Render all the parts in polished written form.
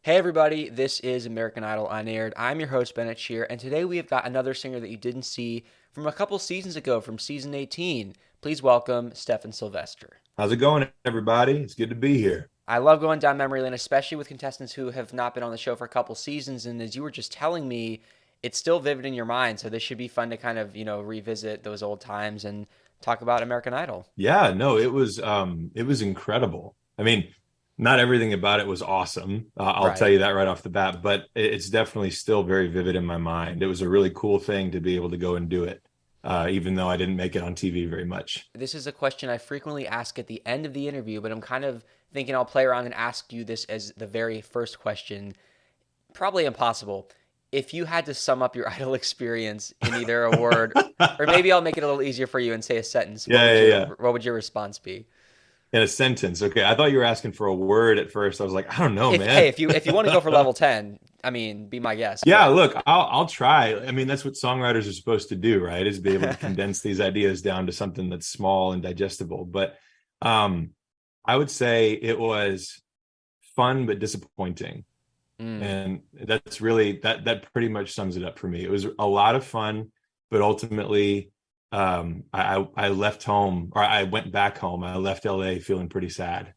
Hey everybody, this is American Idol Unaired. I'm your host Bennett Shear, and today we have got another singer that you didn't see from a couple seasons ago, from season 18. Please welcome Stefan Sylvester. How's it going, everybody? It's good to be here. I love going down memory lane, especially with contestants who have not been on the show for a couple seasons. And as you were just telling me, it's still vivid in your mind. So this should be fun to kind of, revisit those old times and talk about American Idol. Yeah, no, it was incredible. I mean, not everything about it was awesome. I'll tell Right. you that right off the bat, but it's definitely still very vivid in my mind. It was a really cool thing to be able to go and do it, even though I didn't make it on TV very much. This is a question I frequently ask at the end of the interview, but I'm kind of thinking I'll play around and ask you this as the very first question. Probably impossible. If you had to sum up your Idol experience in either a word, or maybe I'll make it a little easier for you and say a sentence, Yeah, yeah, yeah. what would your response be? In a sentence. Okay. I thought you were asking for a word at first. I was like, I don't know, If man. hey, if you want to go for level 10, I mean, be my guest. Yeah, But look, I'll try. I mean, that's what songwriters are supposed to do, right? Is be able to condense these ideas down to something that's small and digestible. But um, I would say it was fun but disappointing. mm, And that's really that pretty much sums it up for me. It was a lot of fun, but ultimately I left home, or I went back home. I left LA feeling pretty sad.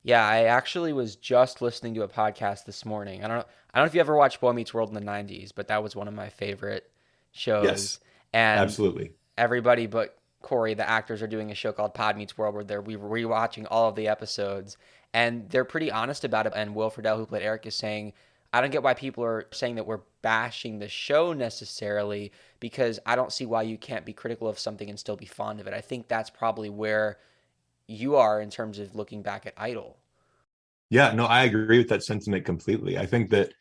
yeah, I actually was just listening to a podcast this morning. I don't know if you ever watched Boy Meets World in the '90s, but that was one of my favorite shows. Yes, And absolutely. everybody but Corey, the actors, are doing a show called Pod Meets World where they're rewatching all of the episodes, and they're pretty honest about it. And Will Friedle, who played Eric, is saying, "I don't get why people are saying that we're bashing the show necessarily, because I don't see why you can't be critical of something and still be fond of it." I think that's probably where you are in terms of looking back at Idol. Yeah, no, I agree with that sentiment completely. I think that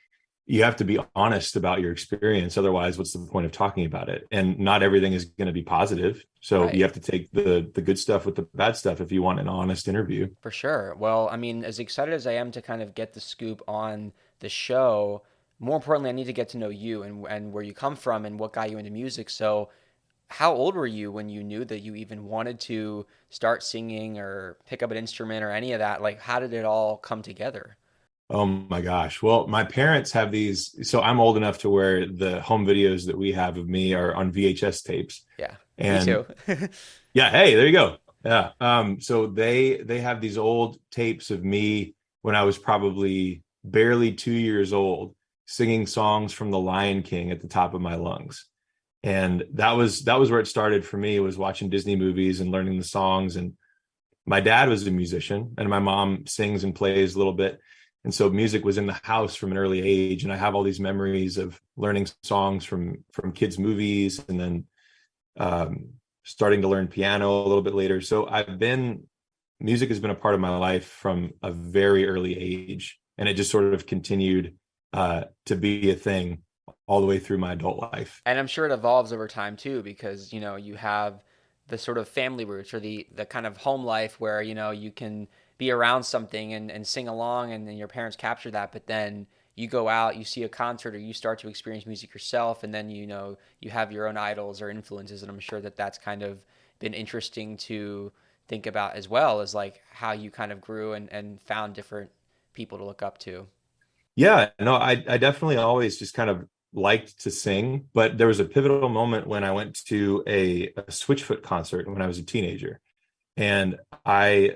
you have to be honest about your experience. Otherwise, what's the point of talking about it? And not everything is going to be positive. So you Right. have to take the good stuff with the bad stuff if you want an honest interview. For sure. Well, I mean, as excited as I am to kind of get the scoop on the show, more importantly, I need to get to know you and where you come from and what got you into music. So, how old were you when you knew that you even wanted to start singing or pick up an instrument or any of that? Like, how did it all come together? Oh my gosh. Well, my parents have these. So I'm old enough to where the home videos that we have of me are on VHS tapes. Yeah, me And too. yeah, hey, there you go. Yeah. So they have these old tapes of me when I was probably barely 2 years old, singing songs from The Lion King at the top of my lungs. And that was where it started for me, was watching Disney movies and learning the songs. And my dad was a musician, and my mom sings and plays a little bit. And so music was in the house from an early age. And I have all these memories of learning songs from kids' movies, and then starting to learn piano a little bit later. So music has been a part of my life from a very early age, and it just sort of continued to be a thing all the way through my adult life. And I'm sure it evolves over time too, because you have the sort of family roots or the kind of home life where you can be around something and sing along, and then your parents capture that, but then you go out, you see a concert, or you start to experience music yourself, and then you have your own idols or influences, and I'm sure that that's kind of been interesting to think about, as well as like how you kind of grew and found different people to look up to. Yeah, no, I definitely always just kind of liked to sing, but there was a pivotal moment when I went to a Switchfoot concert when I was a teenager. And I,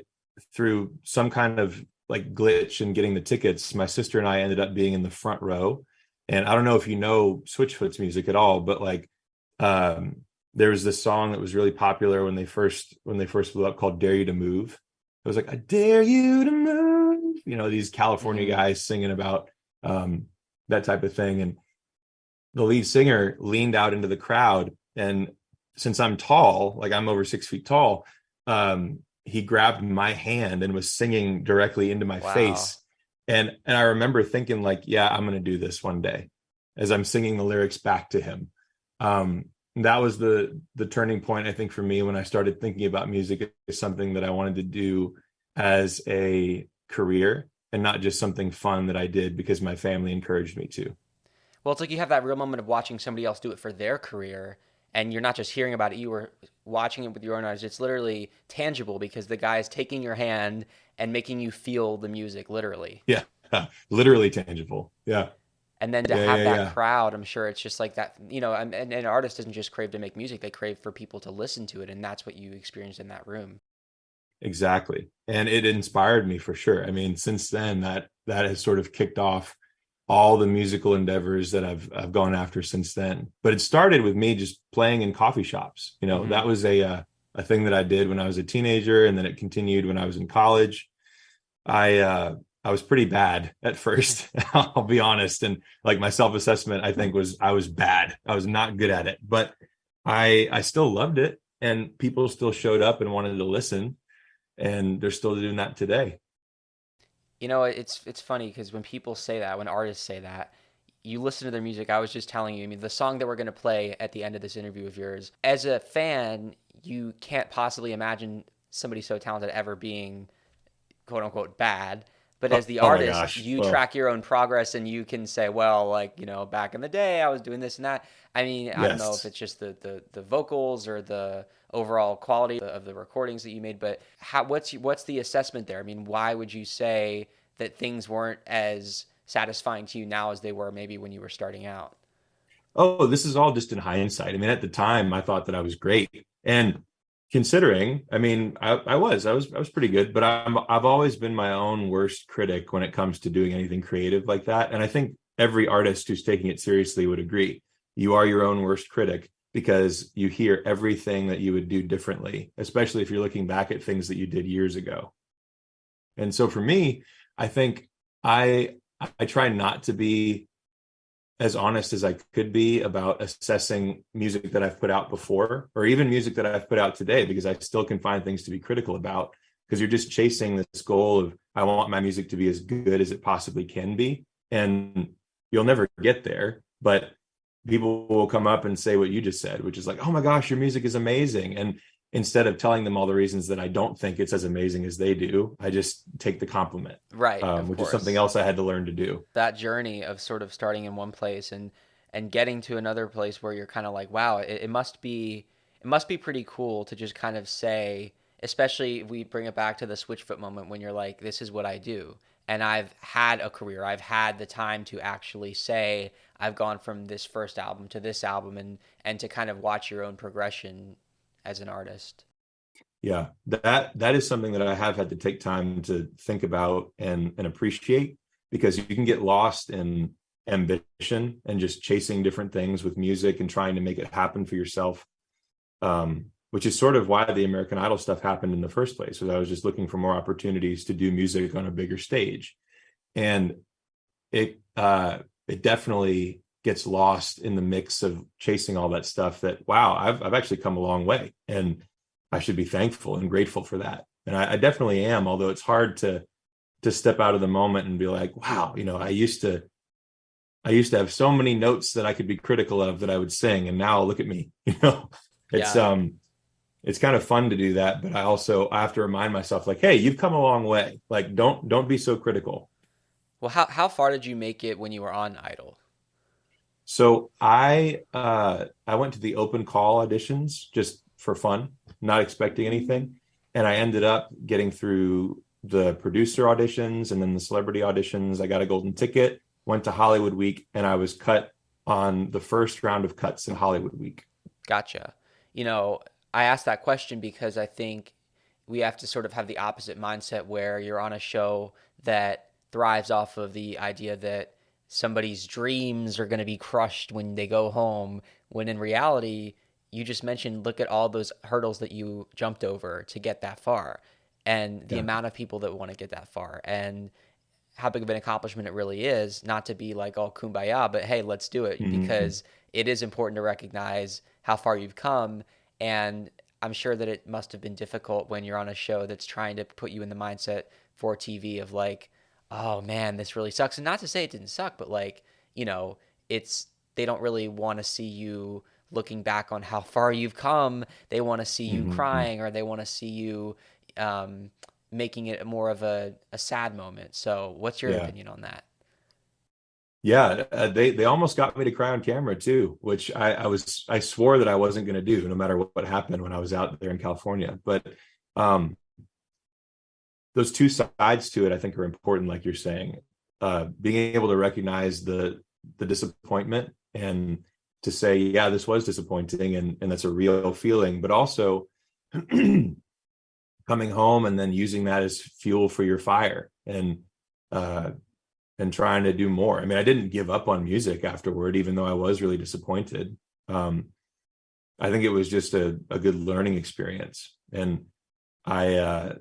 through some kind of like glitch in getting the tickets, my sister and I ended up being in the front row. And I don't know if you know Switchfoot's music at all, but like um there was this song that was really popular when they first blew up, called Dare You to Move. It was like, I dare you to move, these California Hmm. guys singing about um that type of thing. And the lead singer leaned out into the crowd, and since I'm tall, like I'm over 6 feet tall, he grabbed my hand and was singing directly into my Wow. face. And I remember thinking, like, yeah, I'm gonna do this one day, as I'm singing the lyrics back to him. That was the turning point, I think, for me, when I started thinking about music as something that I wanted to do as a career, and not just something fun that I did because my family encouraged me to. Well, it's like you have that real moment of watching somebody else do it for their career, and you're not just hearing about it, you were watching it with your own eyes. It's literally tangible because the guy is taking your hand and making you feel the music, literally. Yeah. Literally tangible. Yeah. And then to Yeah. have Yeah. that Yeah. crowd, I'm sure it's just like that, and an artist doesn't just crave to make music, they crave for people to listen to it. And that's what you experienced in that room. Exactly. And it inspired me for sure. I mean, since then that has sort of kicked off all the musical endeavors that I've gone after since then. But it started with me just playing in coffee shops. You know, Hmm. that was a thing that I did when I was a teenager, and then it continued when I was in college. I was pretty bad at first, I'll be honest. And like my self-assessment, I think was I was bad. I was not good at it, but I still loved it, and people still showed up and wanted to listen, and they're still doing that today. It's funny because when people say that, when artists say that, you listen to their music. I was just telling you, I mean, the song that we're going to play at the end of this interview of yours, as a fan, you can't possibly imagine somebody so talented ever being quote unquote bad. But as the Oh my artist, gosh. you Well, track your own progress and you can say, well, like, back in the day, I was doing this and that. I mean, I don't know if yes. it's just the vocals or the overall quality of the recordings that you made, but what's the assessment there? I mean, why would you say that things weren't as satisfying to you now as they were maybe when you were starting out? Oh, this is all just in hindsight. I mean, at the time, I thought that I was great, and considering, I mean, I was pretty good. But I've always been my own worst critic when it comes to doing anything creative like that. And I think every artist who's taking it seriously would agree. You are your own worst critic because you hear everything that you would do differently, especially if you're looking back at things that you did years ago. And so for me, I think I I try not to be as honest as I could be about assessing music that I've put out before, or even music that I've put out today, because I still can find things to be critical about. Because you're just chasing this goal of, I want my music to be as good as it possibly can be. And you'll never get there, but people will come up and say what you just said, which is like, oh my gosh, your music is amazing. And instead of telling them all the reasons that I don't think it's as amazing as they do, I just take the compliment, Right, of which is something course. else I had to learn to do. That journey of sort of starting in one place and getting to another place where you're kind of like, wow, it must be pretty cool to just kind of say, especially if we bring it back to the Switchfoot moment when you're like, this is what I do. And I've had a career. I've had the time to actually say I've gone from this first album to this album and to kind of watch your own progression as an artist. Yeah, that is something that I have had to take time to think about and appreciate, because you can get lost in ambition and just chasing different things with music and trying to make it happen for yourself. Which is sort of why the American Idol stuff happened in the first place, was I was just looking for more opportunities to do music on a bigger stage. And it definitely gets lost in the mix of chasing all that stuff. That, wow, I've actually come a long way, and I should be thankful and grateful for that. And I definitely am, although it's hard to step out of the moment and be like, wow, I used to have so many notes that I could be critical of that I would sing, and now look at me. It's Yeah. it's kind of fun to do that, but I have to remind myself, like, hey, you've come a long way. Like, don't be so critical. Well, how far did you make it when you were on Idol? So I went to the open call auditions just for fun, not expecting anything, and I ended up getting through the producer auditions and then the celebrity auditions. I got a golden ticket, went to Hollywood Week, and I was cut on the first round of cuts in Hollywood Week. Gotcha. You know, I asked that question because I think we have to sort of have the opposite mindset where you're on a show that thrives off of the idea that somebody's dreams are going to be crushed when they go home, when in reality, you just mentioned, look at all those hurdles that you jumped over to get that far and the Yeah. amount of people that want to get that far. And how big of an accomplishment it really is, not to be like all kumbaya, but hey, let's do it Mhm. because it is important to recognize how far you've come. And I'm sure that it must have been difficult when you're on a show that's trying to put you in the mindset for TV of like, oh man, this really sucks. And not to say it didn't suck, but like, you know, it's, they don't really want to see you looking back on how far you've come. They want to see you Mhm. crying or they want to see you um, making it more of a sad moment. So, what's your Yeah. opinion on that? Yeah, they almost got me to cry on camera too, which I swore that I wasn't going to do, no matter what happened when I was out there in California. But um, those two sides to it, I think, are important, like you're saying. being able to recognize the disappointment and to say, yeah, this was disappointing, and that's a real feeling, but also coming home and then using that as fuel for your fire, uh, and trying to do more. I mean, I didn't give up on music afterward, even though I was really disappointed. I think it was just a good learning experience. And I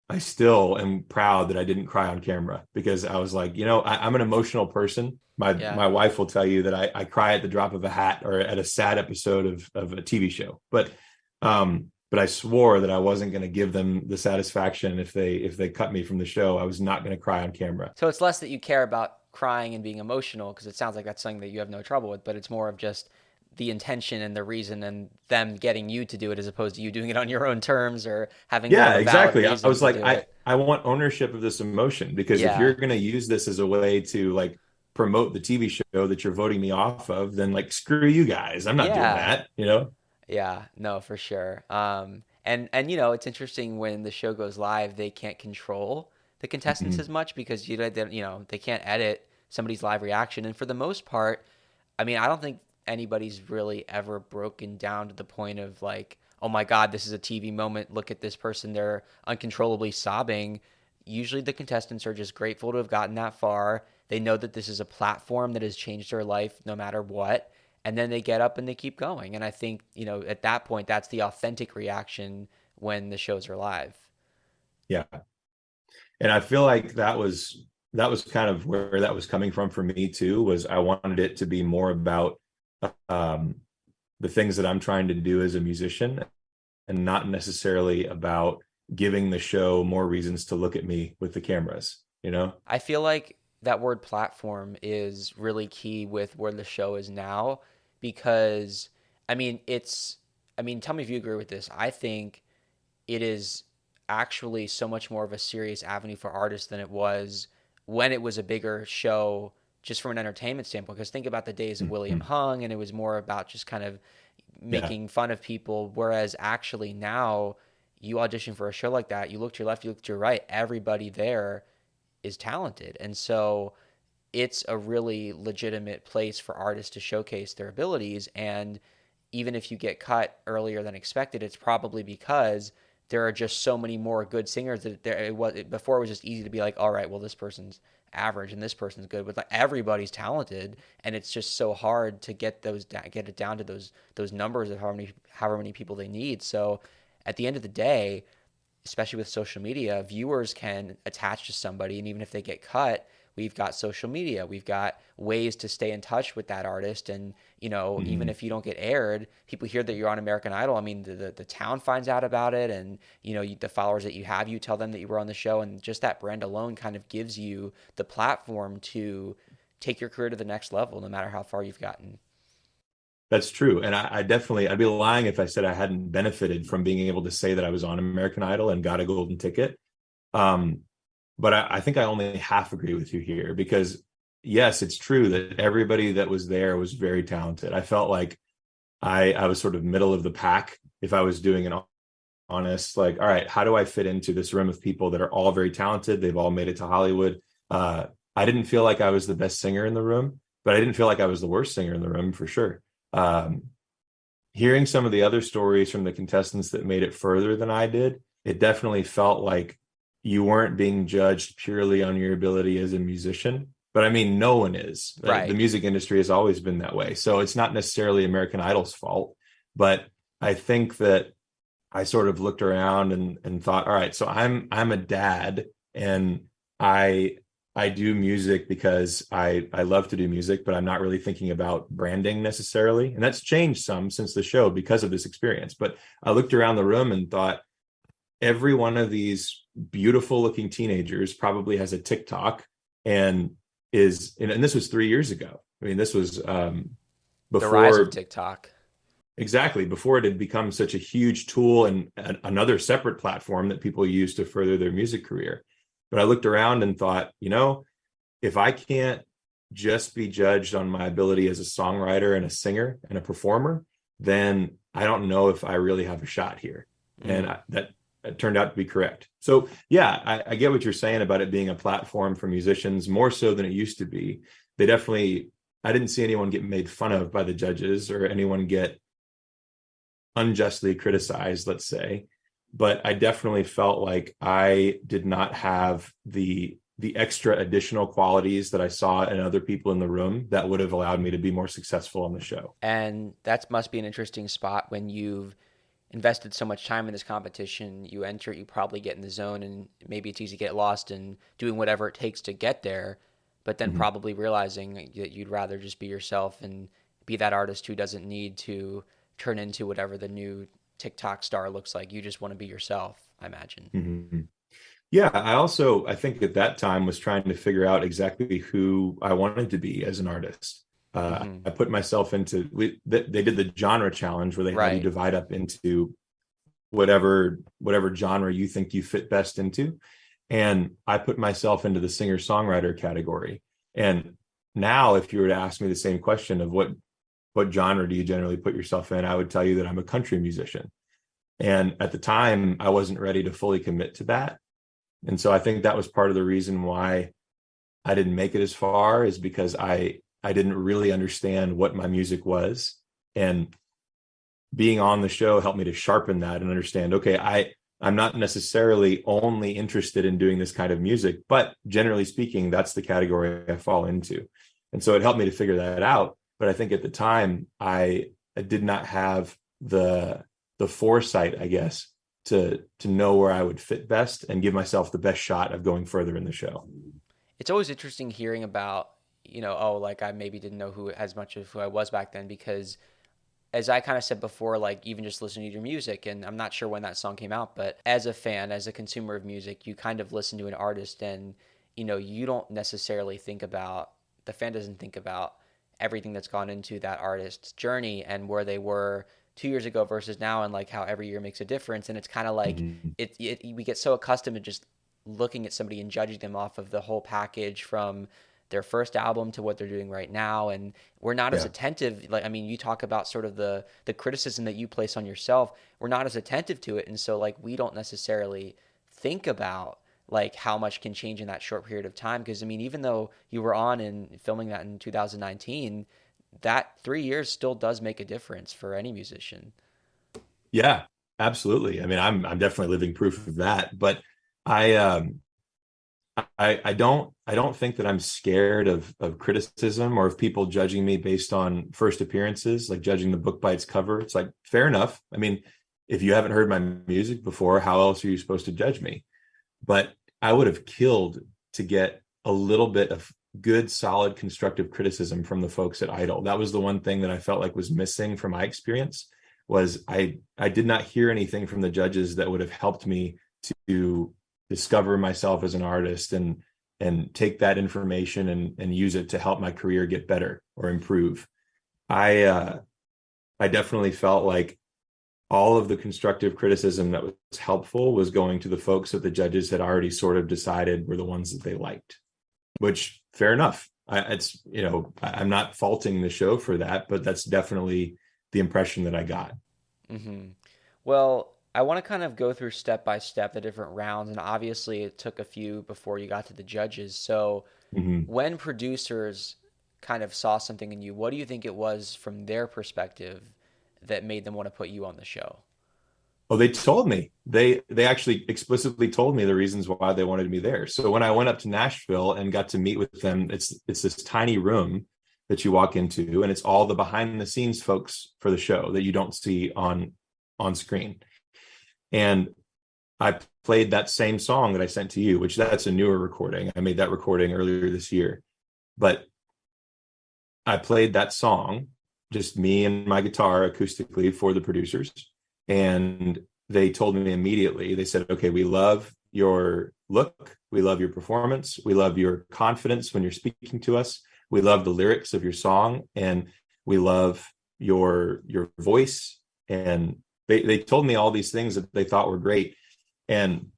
I still am proud that I didn't cry on camera, because I was like, I'm an emotional person. Yeah. My wife will tell you that I cry at the drop of a hat or at a sad episode of a TV show. But I swore that I wasn't going to give them the satisfaction if they cut me from the show. I was not going to cry on camera. So it's less that you care about crying and being emotional, because it sounds like that's something that you have no trouble with, but it's more of just the intention and the reason and them getting you to do it, as opposed to you doing it on your own terms or having more Yeah, of a valid exactly. I reason was to like, do it. I want ownership of this emotion, because if Yeah. you're going to use this as a way to like promote the TV show that you're voting me off of, then like screw you guys. I'm not doing Yeah. that. Yeah, no, for sure. And it's interesting when the show goes live, they can't control the contestants as Mhm. much, because they can't edit somebody's live reaction. And for the most part, I mean, I don't think anybody's really ever broken down to the point of like, oh my God, this is a TV moment. Look at this person; they're uncontrollably sobbing. Usually, the contestants are just grateful to have gotten that far. They know that this is a platform that has changed their life, no matter what, and then they get up and they keep going. And I think, at that point, that's the authentic reaction when the shows are live. Yeah. And I feel like that was kind of where that was coming from for me too, was I wanted it to be more about um, the things that I'm trying to do as a musician, and not necessarily about giving the show more reasons to look at me with the cameras. I feel like that word platform is really key with where the show is now, because I mean, tell me if you agree with this. I think it is actually so much more of a serious avenue for artists than it was when it was a bigger show, just from an entertainment standpoint. Because think about the days of William Mhm. Hung, and it was more about just kind of Yeah, making fun of people. Whereas actually now, you audition for a show like that, you look to your left, you look to your right, everybody there is talented. And so it's a really legitimate place for artists to showcase their abilities. And even if you get cut earlier than expected, it's probably because there are just so many more good singers that before it was just easy to be like, all right, well, this person's average and this person's good, but like everybody's talented, and it's just so hard to get it down to those numbers of however many people they need. So at the end of the day, especially with social media, viewers can attach to somebody, and even if they get cut, we've got social media, we've got ways to stay in touch with that artist, and even hmm if you don't get aired, people hear that you're on American Idol. I mean, the town finds out about it, and the followers that you have, you tell them that you were on the show, and just that brand alone kind of gives you the platform to take your career to the next level, no matter how far you've gotten. That's true. And I definitely, I'd be lying if I said I hadn't benefited from being able to say that I was on American Idol and got a golden ticket. Um, but I think I only half agree with you here, because yes, it's true that everybody that was there was very talented. I felt like I was sort of middle of the pack if I was doing an honest, like, all right, how do I fit into this room of people that are all very talented? They've all made it to Hollywood. I didn't feel like I was the best singer in the room, but I didn't feel like I was the worst singer in the room for sure. Um, Hearing some of the other stories from the contestants that made it further than I did, it definitely felt like you weren't being judged purely on your ability as a musician. But I mean, no one is. The Right. music industry has always been that way. So it's not necessarily American Idol's fault. But I think that I sort of looked around and thought, all right, so I'm a dad, and I I do music because I love to do music, but I'm not really thinking about branding necessarily. And that's changed some since the show because of this experience. But I looked around the room and thought every one of these beautiful looking teenagers probably has a TikTok, and and this was 3 years ago. I mean, this was The rise of before. TikTok. Exactly. Before it had become such a huge tool and another separate platform that people use to further their music career. But I looked around and thought, if I can't just be judged on my ability as a songwriter and a singer and a performer, then I don't know if I really have a shot here. And Mm. it turned out to be correct. So yeah, I get what you're saying about it being a platform for musicians more so than it used to be. They definitely, I didn't see anyone get made fun of by the judges or anyone get unjustly criticized, let's say. But I definitely felt like I did not have the extra additional qualities that I saw in other people in the room that would have allowed me to be more successful on the show. And that must be an interesting spot when you've invested so much time in this competition. You enter, you probably get in the zone, and maybe it's easy to get lost in doing whatever it takes to get there, but then Mhm. probably realizing that you'd rather just be yourself and be that artist who doesn't need to turn into whatever the new TikTok star looks like. You just want to be yourself, I imagine. Mhm. Yeah, I think at that time was trying to figure out exactly who I wanted to be as an artist. Hmm. I put myself into they did the genre challenge where they had you Right. divide up into whatever genre you think you fit best into, and I put myself into the singer songwriter category. And now, if you were to ask me the same question of what genre do you generally put yourself in, I would tell you that I'm a country musician. And at the time, I wasn't ready to fully commit to that. And so I think that was part of the reason why I didn't make it as far, is because I didn't really understand what my music was. And being on the show helped me to sharpen that and understand, okay, I'm not necessarily only interested in doing this kind of music, but generally speaking, that's the category I fall into. And so it helped me to figure that out. But I think at the time I did not have the foresight, I guess, to know where I would fit best and give myself the best shot of going further in the show. It's always interesting hearing about, oh, like I maybe didn't know who as much of who I was back then because as I kind of said before, like even just listening to your music, and I'm not sure when that song came out, but as a fan, as a consumer of music, you kind of listen to an artist and, you don't necessarily think about, the fan doesn't think about everything that's gone into that artist's journey and where they were 2 years ago versus now and like how every year makes a difference. And it's kind of like Mhm. we get so accustomed to just looking at somebody and judging them off of the whole package from their first album to what they're doing right now, and we're not as Yeah. attentive. Like, I mean, you talk about sort of the criticism that you place on yourself, we're not as attentive to it, and so like we don't necessarily think about like how much can change in that short period of time. Because I mean, even though you were on and filming that in 2019, that 3 years still does make a difference for any musician. Yeah, absolutely. I mean, I'm definitely living proof of that. But I I don't think that I'm scared of criticism or of people judging me based on first appearances, like judging the book by its cover. It's like fair enough. I mean, if you haven't heard my music before, how else are you supposed to judge me? But I would have killed to get a little bit of good, solid, constructive criticism from the folks at Idol. That was the one thing that I felt like was missing from my experience. Was I did not hear anything from the judges that would have helped me to discover myself as an artist and take that information and use it to help my career get better or improve. I I definitely felt like all of the constructive criticism that was helpful was going to the folks that the judges had already sort of decided were the ones that they liked, which fair enough. It's, I'm not faulting the show for that, but that's definitely the impression that I got. Hmm. Well, I want to kind of go through step by step the different rounds, and obviously it took a few before you got to the judges. So, Mm-hmm. when producers kind of saw something in you, what do you think it was from their perspective that made them want to put you on the show? Oh, they told me. They actually explicitly told me the reasons why they wanted me there. So when I went up to Nashville and got to meet with them, it's this tiny room that you walk into, and it's all the behind the scenes folks for the show that you don't see on screen. And I played that same song that I sent to you, which that's a newer recording. I made that recording earlier this year. But I played that song, just me and my guitar acoustically for the producers. And they told me immediately, they said, okay, we love your look. We love your performance. We love your confidence when you're speaking to us. We love the lyrics of your song. And we love your voice. And they told me all these things that they thought were great. And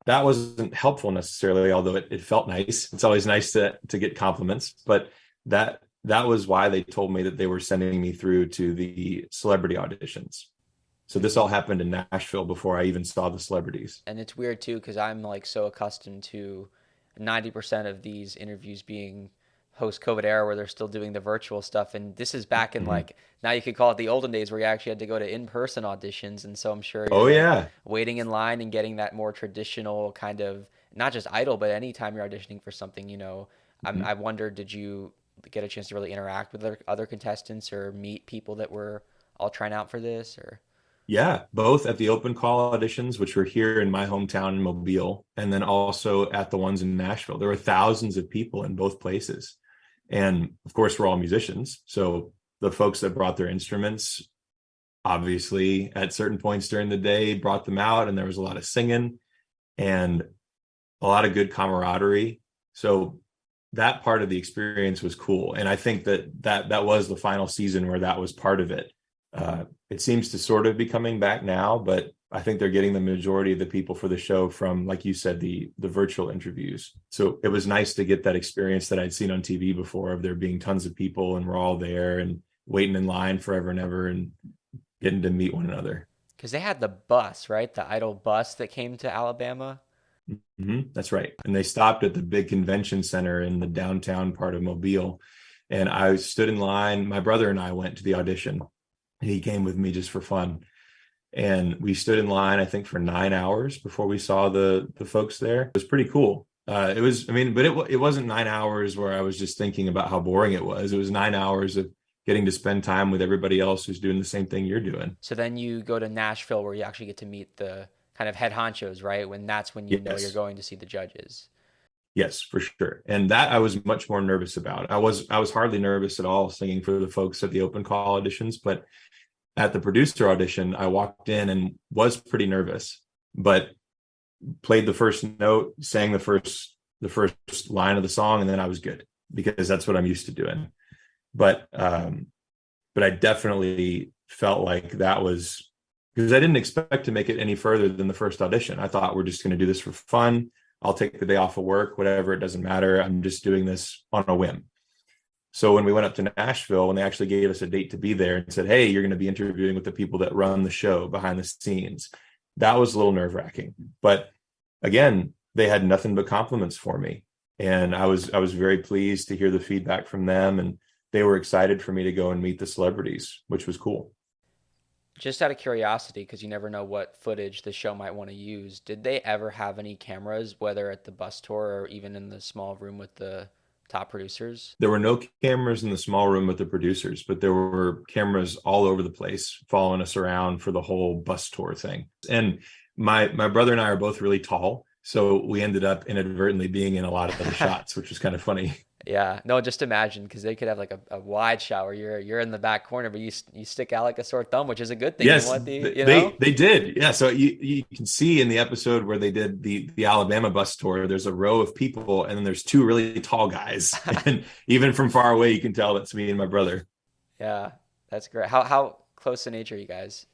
that wasn't helpful necessarily, although it felt nice. It's always nice to get compliments, but that was why they told me that they were sending me through to the celebrity auditions. So this all happened in Nashville before I even saw the celebrities. And it's weird too because I'm like so accustomed to 90% of these interviews being post COVID era where they're still doing the virtual stuff. And this is back in Mhm. like, now you could call it the olden days where you actually had to go to in person auditions. And so I'm sure you're Oh like yeah. waiting in line and getting that more traditional kind of, not just idol, but anytime you're auditioning for something, Mhm. I wonder, did you get a chance to really interact with other contestants or meet people that were all trying out for this or? Yeah, both at the open call auditions, which were here in my hometown in Mobile, and then also at the ones in Nashville. There were thousands of people in both places. And of course, we're all musicians. So the folks that brought their instruments, obviously, at certain points during the day, brought them out, and there was a lot of singing and a lot of good camaraderie. So that part of the experience was cool. And I think that was the final season where that was part of it. It seems to sort of be coming back now, but I think they're getting the majority of the people for the show from, like you said, the virtual interviews. So it was nice to get that experience that I'd seen on TV before of there being tons of people and we're all there and waiting in line forever and ever and getting to meet one another. Because they had the bus, right? The Idol bus that came to Alabama. That's right. And they stopped at the big convention center in the downtown part of Mobile. And I stood in line. My brother and I went to the audition. He came with me just for fun. And we stood in line, I think, for 9 hours before we saw the folks there. It was pretty cool. It was, I mean, but it wasn't 9 hours where I was just thinking about how boring it was. It was 9 hours of getting to spend time with everybody else who's doing the same thing you're doing. So then you go to Nashville where you actually get to meet the kind of head honchos, right? When that's when you know you're Yes. going to see the judges. Yes, for sure. And that I was much more nervous about. I was hardly nervous at all singing for the folks at the open call auditions, but at the producer audition, I walked in and was pretty nervous, but played the first note, sang the first line of the song, and then I was good because that's what I'm used to doing. But but I definitely felt like that was because I didn't expect to make it any further than the first audition. I thought we're just going to do this for fun. I'll take the day off of work, whatever, it doesn't matter. I'm just doing this on a whim. So when we went up to Nashville and they actually gave us a date to be there and said, "Hey, you're going to be interviewing with the people that run the show behind the scenes," that was a little nerve-wracking. But again, they had nothing but compliments for me. And I was very pleased to hear the feedback from them. And they were excited for me to go and meet the celebrities, which was cool. Just out of curiosity, because you never know what footage the show might want to use, did they ever have any cameras, whether at the bus tour or even in the small room with the top producers? There were no cameras in the small room with the producers, but there were cameras all over the place following us around for the whole bus tour thing. And my brother and I are both really tall, so we ended up inadvertently being in a lot of the shots, which was kind of funny. Yeah, no, just imagine because they could have like a wide shower. You're in the back corner, but you stick out like a sore thumb, which is a good thing. You Yes, want the you know. they did. Yeah, so you can see in the episode where they did the Alabama bus tour, there's a row of people, and then there's two really tall guys, and even from far away, you can tell that's me and my brother. Yeah, that's great. How close in age are you guys?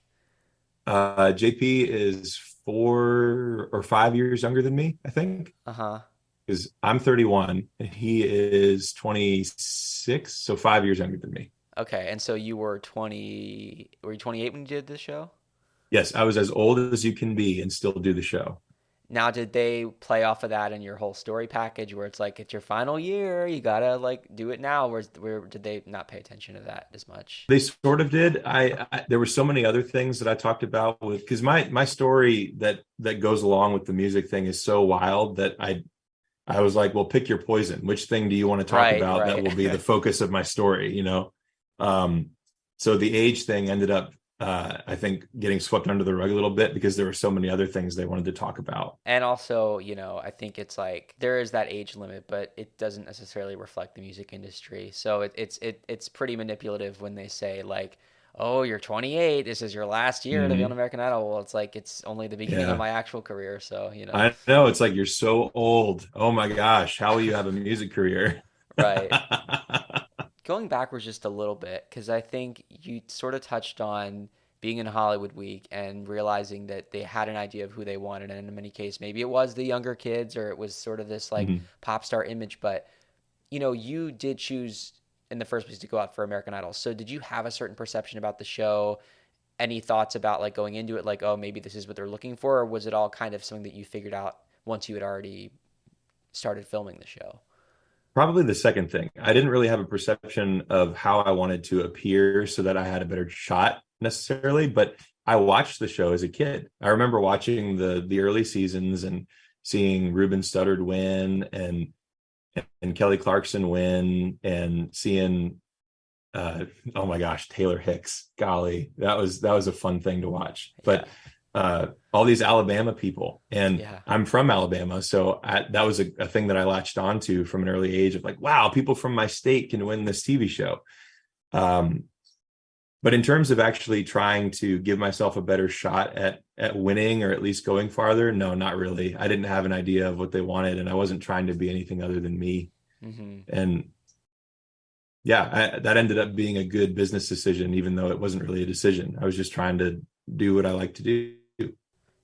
JP is 4 or 5 years younger than me, I think, Uh-huh. because I'm 31 and he is 26, so 5 years younger than me. Okay, and so you were 20, were you 28 when you did this show? Yes, I was as old as you can be and still do the show. Now, did they play off of that in your whole story package where it's like it's your final year, you gotta like do it now? Where did they not pay attention to that as much? They sort of did. I there were so many other things that I talked about with because my story that goes along with the music thing is so wild that I was like, well, pick your poison. Which thing do you want to talk Right, about that right. will be the focus of my story? Um, so the age thing ended up, I think, getting swept under the rug a little bit because there were so many other things they wanted to talk about. And also, I think it's like there is that age limit, but it doesn't necessarily reflect the music industry. So it's pretty manipulative when they say like, "Oh, you're 28. This is your last year to be on Mhm. American Idol." Well, it's like it's only the beginning of Yeah, my actual career, so I know. It's like you're so old. Oh my gosh, how will you have a music career? right. Going backwards just a little bit, because I think you sort of touched on being in Hollywood Week and realizing that they had an idea of who they wanted, and in many cases, maybe it was the younger kids or it was sort of this like Mhm. pop star image, but you did choose in the first place to go out for American Idol. So did you have a certain perception about the show any thoughts about like going into it, like, oh, maybe this is what they're looking for, or was it all kind of something that you figured out once you had already started filming the show? Probably the second thing. I didn't really have a perception of how I wanted to appear so that I had a better shot necessarily, but I watched the show as a kid. I remember watching the early seasons and seeing Ruben Studdard win and Kelly Clarkson win and seeing oh my gosh, Taylor Hicks. Golly, that was a fun thing to watch. Yeah. But all these Alabama people, and Yeah. I'm from Alabama, so that was a thing that I latched onto from an early age of like, wow, people from my state can win this TV show. But in terms of actually trying to give myself a better shot at winning or at least going farther, no, not really. I didn't have an idea of what they wanted, and I wasn't trying to be anything other than me. And yeah, that ended up being a good business decision, even though it wasn't really a decision. I was just trying to do what I like to do.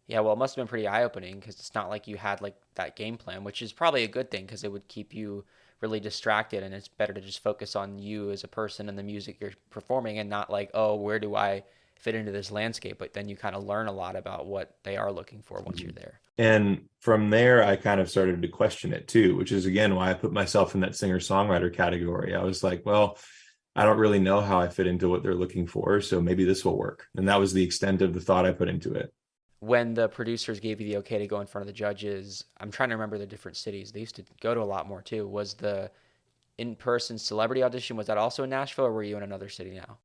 Yeah, well, it must have been pretty eye-opening because it's not like you had like that game plan, which is probably a good thing because it would keep you really distracted, and it's better to just focus on you as a person and the music you're performing and not like, oh, where do I fit into this landscape? But then you kind of learn a lot about what they are looking for once you're there. And from there, I kind of started to question it too, which is again why I put myself in that singer-songwriter category. I was like, well, I don't really know how I fit into what they're looking for, so maybe this will work. And that was the extent of the thought I put into it. When the producers gave you the okay to go in front of the judges, I'm trying to remember the different cities. They used to go to a lot more too. Was the in-person celebrity audition, was that also in Nashville, or were you in another city now?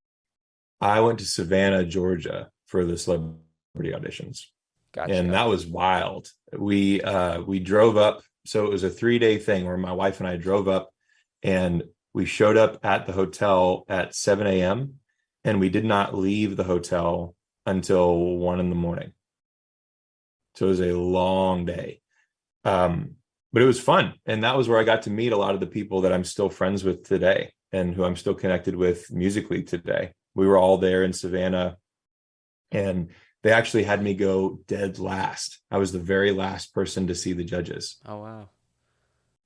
I went to Savannah, Georgia for the celebrity auditions. And Gotcha. that was wild. We drove up, so it was a 3-day thing where my wife and I drove up, and we showed up at the hotel at 7 a.m. and we did not leave the hotel until 1 in the morning. So it was a long day. But it was fun. And that was where I got to meet a lot of the people that I'm still friends with today and who I'm still connected with musically today. We were all there in Savannah, and they actually had me go dead last. I was the very last person to see the judges. Oh, wow.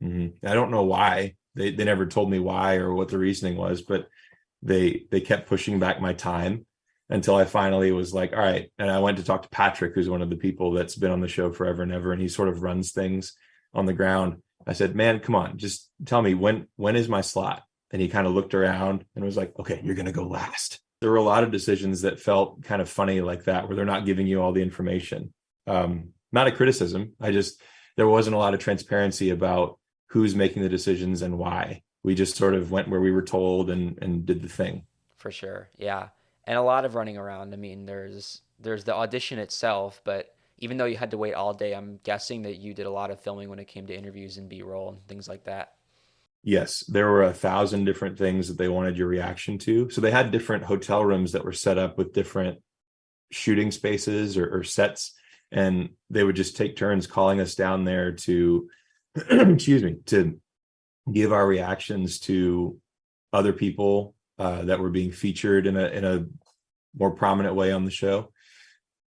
I don't know why. They never told me why or what the reasoning was, but they kept pushing back my time until I finally was like, all right. And I went to talk to Patrick, who's one of the people that's been on the show forever and ever, and he sort of runs things on the ground. I said, man, come on, just tell me when is my slot? And he kind of looked around and was like, okay, you're going to go last. There were a lot of decisions that felt kind of funny like that, where they're not giving you all the information. Not a criticism. There wasn't a lot of transparency about who's making the decisions and why. We just sort of went where we were told and did the thing. For sure. Yeah. And a lot of running around. I mean, there's the audition itself, but even though you had to wait all day, I'm guessing that you did a lot of filming when it came to interviews and B-roll and things like that. Yes, there were 1,000 different things that they wanted your reaction to. So they had different hotel rooms that were set up with different shooting spaces or sets, and they would just take turns calling us down there to, excuse me, to give our reactions to other people that were being featured in a more prominent way on the show,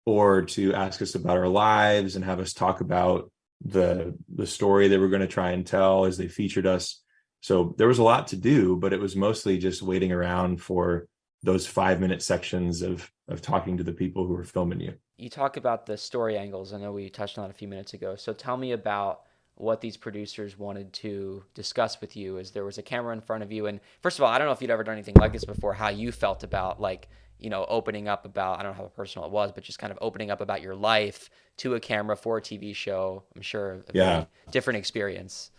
or to ask us about our lives and have us talk about the story they were going to try and tell as they featured us. So there was a lot to do, but it was mostly just waiting around for those 5-minute sections of talking to the people who were filming you. You talk about the story angles. I know we touched on it a few minutes ago. So tell me about what these producers wanted to discuss with you as there was a camera in front of you. And first of all, I don't know if you'd ever done anything like this before, how you felt about like, you know, opening up about, I don't know how personal it was, but just kind of opening up about your life to a camera for a TV show. I'm sure a very different experience.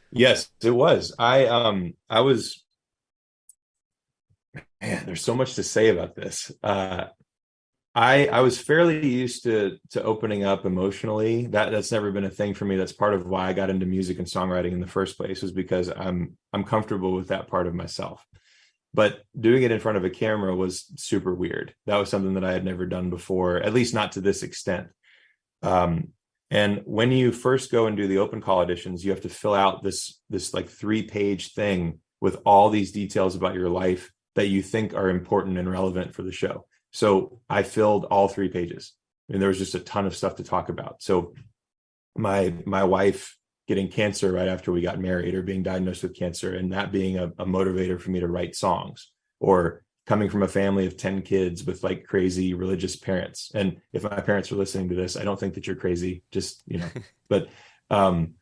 Yes, it was. I was, man, there's so much to say about this. I was fairly used to opening up emotionally. That's never been a thing for me. That's part of why I got into music and songwriting in the first place, was because I'm comfortable with that part of myself. But doing it in front of a camera was super weird. That was something that I had never done before, at least not to this extent. And when you first go and do the open call auditions, you have to fill out this like 3-page thing with all these details about your life that you think are important and relevant for the show. So I filled all 3 pages. I mean, there was just a ton of stuff to talk about. So my wife getting cancer right after we got married, or being diagnosed with cancer, and that being a motivator for me to write songs, or coming from a family of 10 kids with like crazy religious parents. And if my parents are listening to this, I don't think that you're crazy, just, but um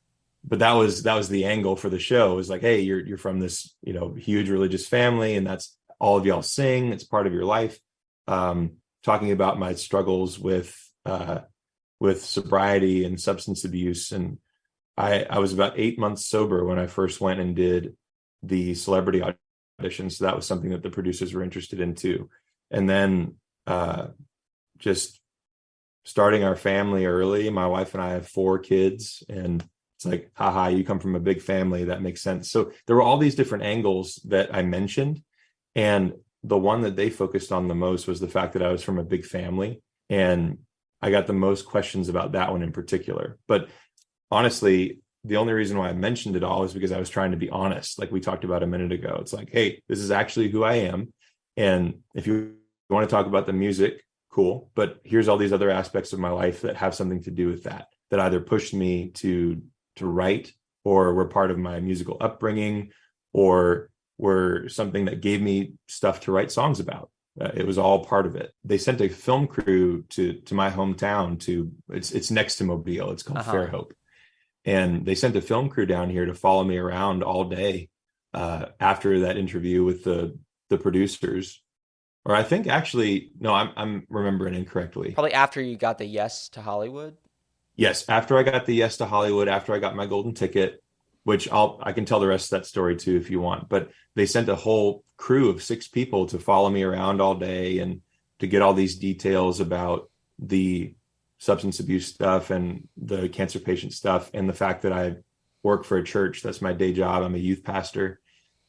but that was the angle for the show, is like, hey, you're from this, huge religious family, and that's all of y'all sing, it's part of your life. Talking about my struggles with sobriety and substance abuse. And I was about 8 months sober when I first went and did the celebrity audition. So that was something that the producers were interested in too. And then just starting our family early. My wife and I have 4 kids, and it's like, haha, you come from a big family. That makes sense. So there were all these different angles that I mentioned. And the one that they focused on the most was the fact that I was from a big family. And I got the most questions about that one in particular. But honestly, the only reason why I mentioned it all is because I was trying to be honest. Like we talked about a minute ago, it's like, hey, this is actually who I am. And if you want to talk about the music, cool. But here's all these other aspects of my life that have something to do with that either pushed me to write, or were part of my musical upbringing, or were something that gave me stuff to write songs about. It was all part of it. They sent a film crew to my hometown. It's next to Mobile. It's called Fairhope. And they sent a film crew down here to follow me around all day after that interview with the producers. Or I think actually, no, I'm remembering incorrectly. Probably after you got the yes to Hollywood. Yes, after I got the yes to Hollywood, after I got my golden ticket, which I can tell the rest of that story too if you want. But they sent a whole crew of 6 people to follow me around all day and to get all these details about the substance abuse stuff and the cancer patient stuff, and the fact that I work for a church. That's my day job. I'm a youth pastor,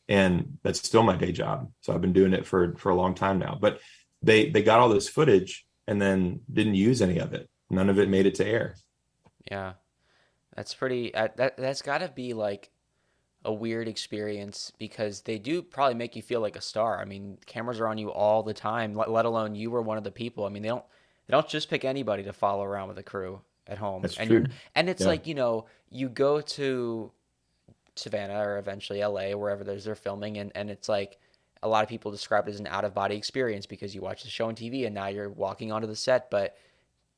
and that's still my day job. So I've been doing it for a long time now. But they got all this footage and then didn't use any of it. None of it made it to air. Yeah. That's pretty, that's got to be like a weird experience, because they do probably make you feel like a star. I mean, cameras are on you all the time, let alone you were one of the people. I mean, they don't just pick anybody to follow around with a crew at home. That's And true. it's Yeah. like, you go to Savannah or eventually LA, wherever they're filming, and it's like a lot of people describe it as an out of body experience because you watch the show on TV and now you're walking onto the set. But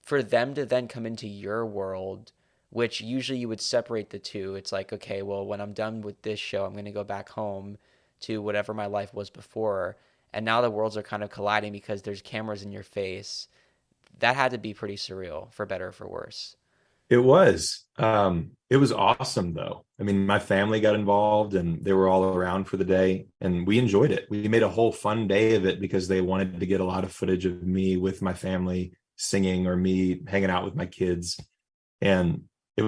for them to then come into your world, which usually you would separate the two. It's like, okay, well, when I'm done with this show, I'm going to go back home to whatever my life was before. And now the worlds are kind of colliding because there's cameras in your face. That had to be pretty surreal, for better or for worse. It was. It was awesome though. I mean, my family got involved and they were all around for the day, and we enjoyed it. We made a whole fun day of it because they wanted to get a lot of footage of me with my family singing, or me hanging out with my kids. And it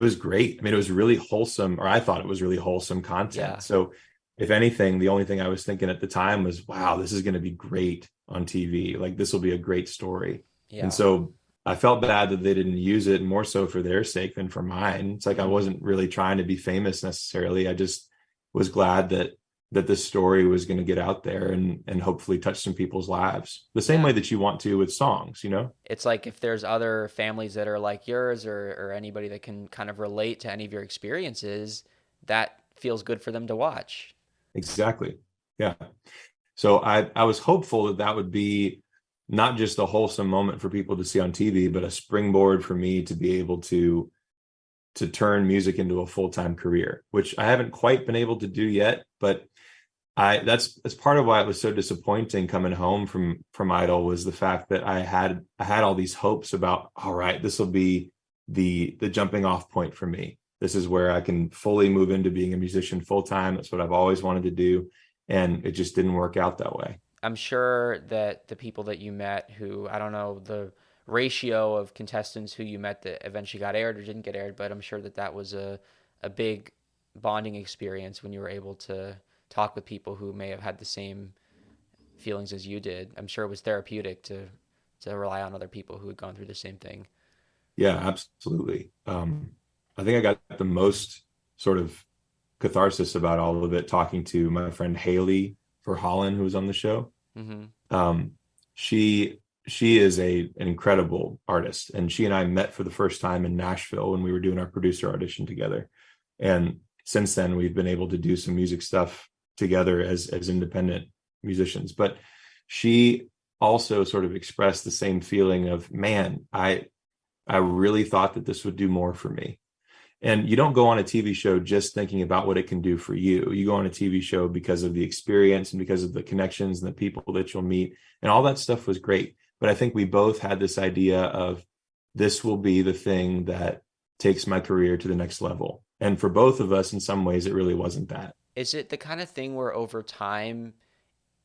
was great. I mean, it was really wholesome, or I thought it was really wholesome content. Yeah. So if anything, the only thing I was thinking at the time was, wow, this is going to be great on TV. Like, this will be a great story. Yeah. And so I felt bad that they didn't use it, more so for their sake than for mine. It's like, I wasn't really trying to be famous necessarily. I just was glad that this story was going to get out there and hopefully touch some people's lives the same way that you want to with songs, It's like if there's other families that are like yours, or anybody that can kind of relate to any of your experiences, that feels good for them to watch. Exactly. Yeah. So I was hopeful that would be not just a wholesome moment for people to see on TV, but a springboard for me to be able to turn music into a full-time career, which I haven't quite been able to do yet. But that's part of why it was so disappointing coming home from Idol, was the fact that I had all these hopes about, all right, this will be the jumping off point for me. This is where I can fully move into being a musician full-time. That's what I've always wanted to do. And it just didn't work out that way. I'm sure that the people that you met, who, I don't know the ratio of contestants who you met that eventually got aired or didn't get aired, but I'm sure that was a big bonding experience when you were able to talk with people who may have had the same feelings as you did. I'm sure it was therapeutic to rely on other people who had gone through the same thing. Yeah, absolutely. I think I got the most sort of catharsis about all of it talking to my friend Haley for Holland, who was on the show. Mm-hmm. She is an incredible artist, and she and I met for the first time in Nashville when we were doing our producer audition together. And since then, we've been able to do some music stuff together as independent musicians, but she also sort of expressed the same feeling of, man, I really thought that this would do more for me. And you don't go on a TV show just thinking about what it can do for you. You go on a TV show because of the experience and because of the connections and the people that you'll meet. And all that stuff was great. But I think we both had this idea of, this will be the thing that takes my career to the next level. And for both of us, in some ways, it really wasn't that. Is it the kind of thing where over time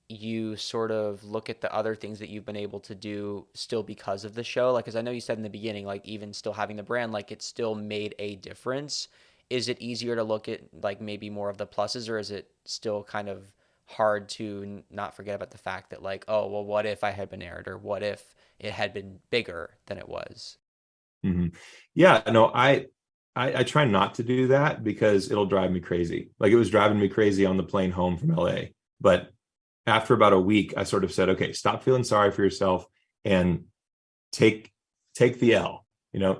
you sort of look at the other things that you've been able to do still because of the show? Like, because I know you said in the beginning, like even still having the brand, like it still made a difference. Is it easier to look at like maybe more of the pluses, or is it still kind of hard to not forget about the fact that like, oh, well, what if I had been aired, or what if it had been bigger than it was? Mm-hmm. Yeah, no, I try not to do that because it'll drive me crazy. Like, it was driving me crazy on the plane home from LA. But after about a week, I sort of said, okay, stop feeling sorry for yourself and take the L.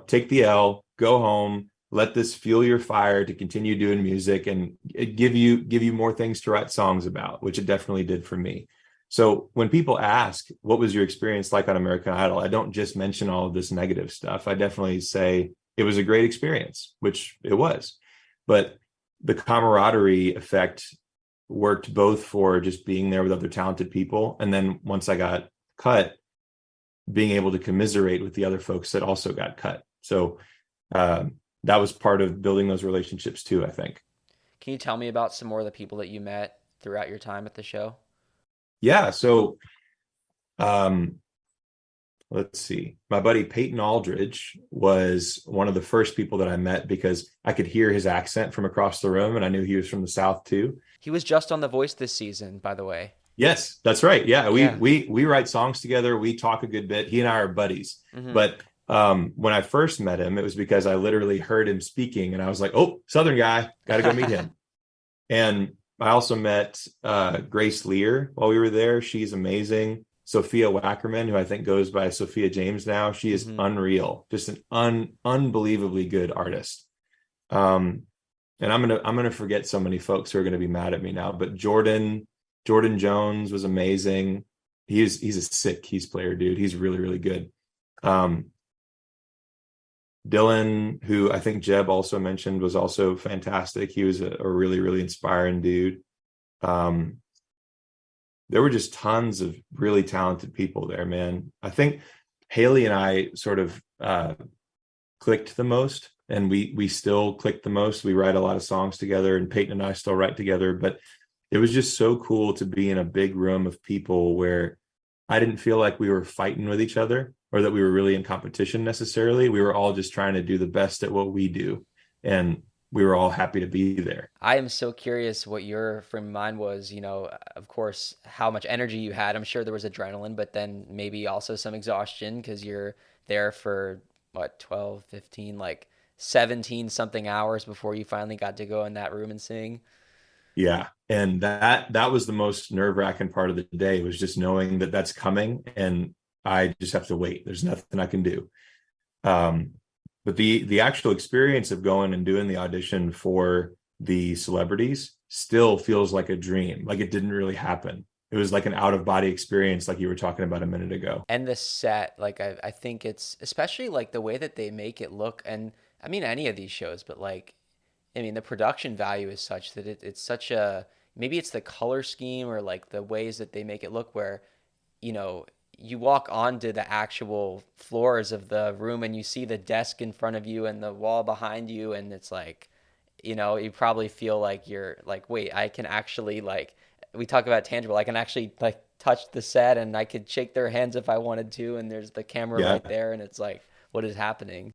Take the L, go home, let this fuel your fire to continue doing music, and it give you more things to write songs about, which it definitely did for me. So when people ask, what was your experience like on American Idol? I don't just mention all of this negative stuff. I definitely say it was a great experience, which it was. But the camaraderie effect worked both for just being there with other talented people. And then once I got cut, being able to commiserate with the other folks that also got cut. So that was part of building those relationships too, I think. Can you tell me about some more of the people that you met throughout your time at the show? Yeah. So um, let's see. My buddy Peyton Aldridge was one of the first people that I met because I could hear his accent from across the room, and I knew he was from the South too. He was just on The Voice this season, by the way. Yes, that's right. Yeah, we Yeah. we we write songs together. We talk a good bit. He and I are buddies. Hmm. But when I first met him, it was because I literally heard him speaking, and I was like, "Oh, Southern guy, got to go meet him." And I also met Grace Lear while we were there. She's amazing. Sophia Wackerman, who I think goes by Sophia James now, she is Hmm. unreal, just an unbelievably good artist. Um, and I'm gonna forget so many folks who are gonna be mad at me now. But Jordan Jones was amazing. He's a sick keys player, dude. He's really, really good. Um, Dylan, who I think Jeb also mentioned, was also fantastic. He was a really, really inspiring dude. Um, there were just tons of really talented people there, man. I think Haley and I sort of clicked the most, and we still click the most. We write a lot of songs together, and Peyton and I still write together. But it was just so cool to be in a big room of people where I didn't feel like we were fighting with each other or that we were really in competition necessarily. We were all just trying to do the best at what we do, and we were all happy to be there. I am so curious what your frame of mind was. Of course, how much energy you had. I'm sure there was adrenaline, but then maybe also some exhaustion because you're there for what, 12, 15, like 17 something hours before you finally got to go in that room and sing. Yeah. And that was the most nerve-wracking part of the day, was just knowing that that's coming and I just have to wait. There's nothing I can do. Um, but the actual experience of going and doing the audition for the celebrities still feels like a dream. Like it didn't really happen. It was like an out-of-body experience, like you were talking about a minute ago. And the set, like I think it's especially like the way that they make it look, and I mean any of these shows, but like I mean the production value is such that it's such a, maybe it's the color scheme or like the ways that they make it look where you know you walk onto the actual floors of the room and you see the desk in front of you and the wall behind you, and it's like you probably feel like you're like, wait, I can actually, like, we talk about tangible, I can actually like touch the set and I could shake their hands if I wanted to, and there's the camera Yeah, right there, and it's like, what is happening?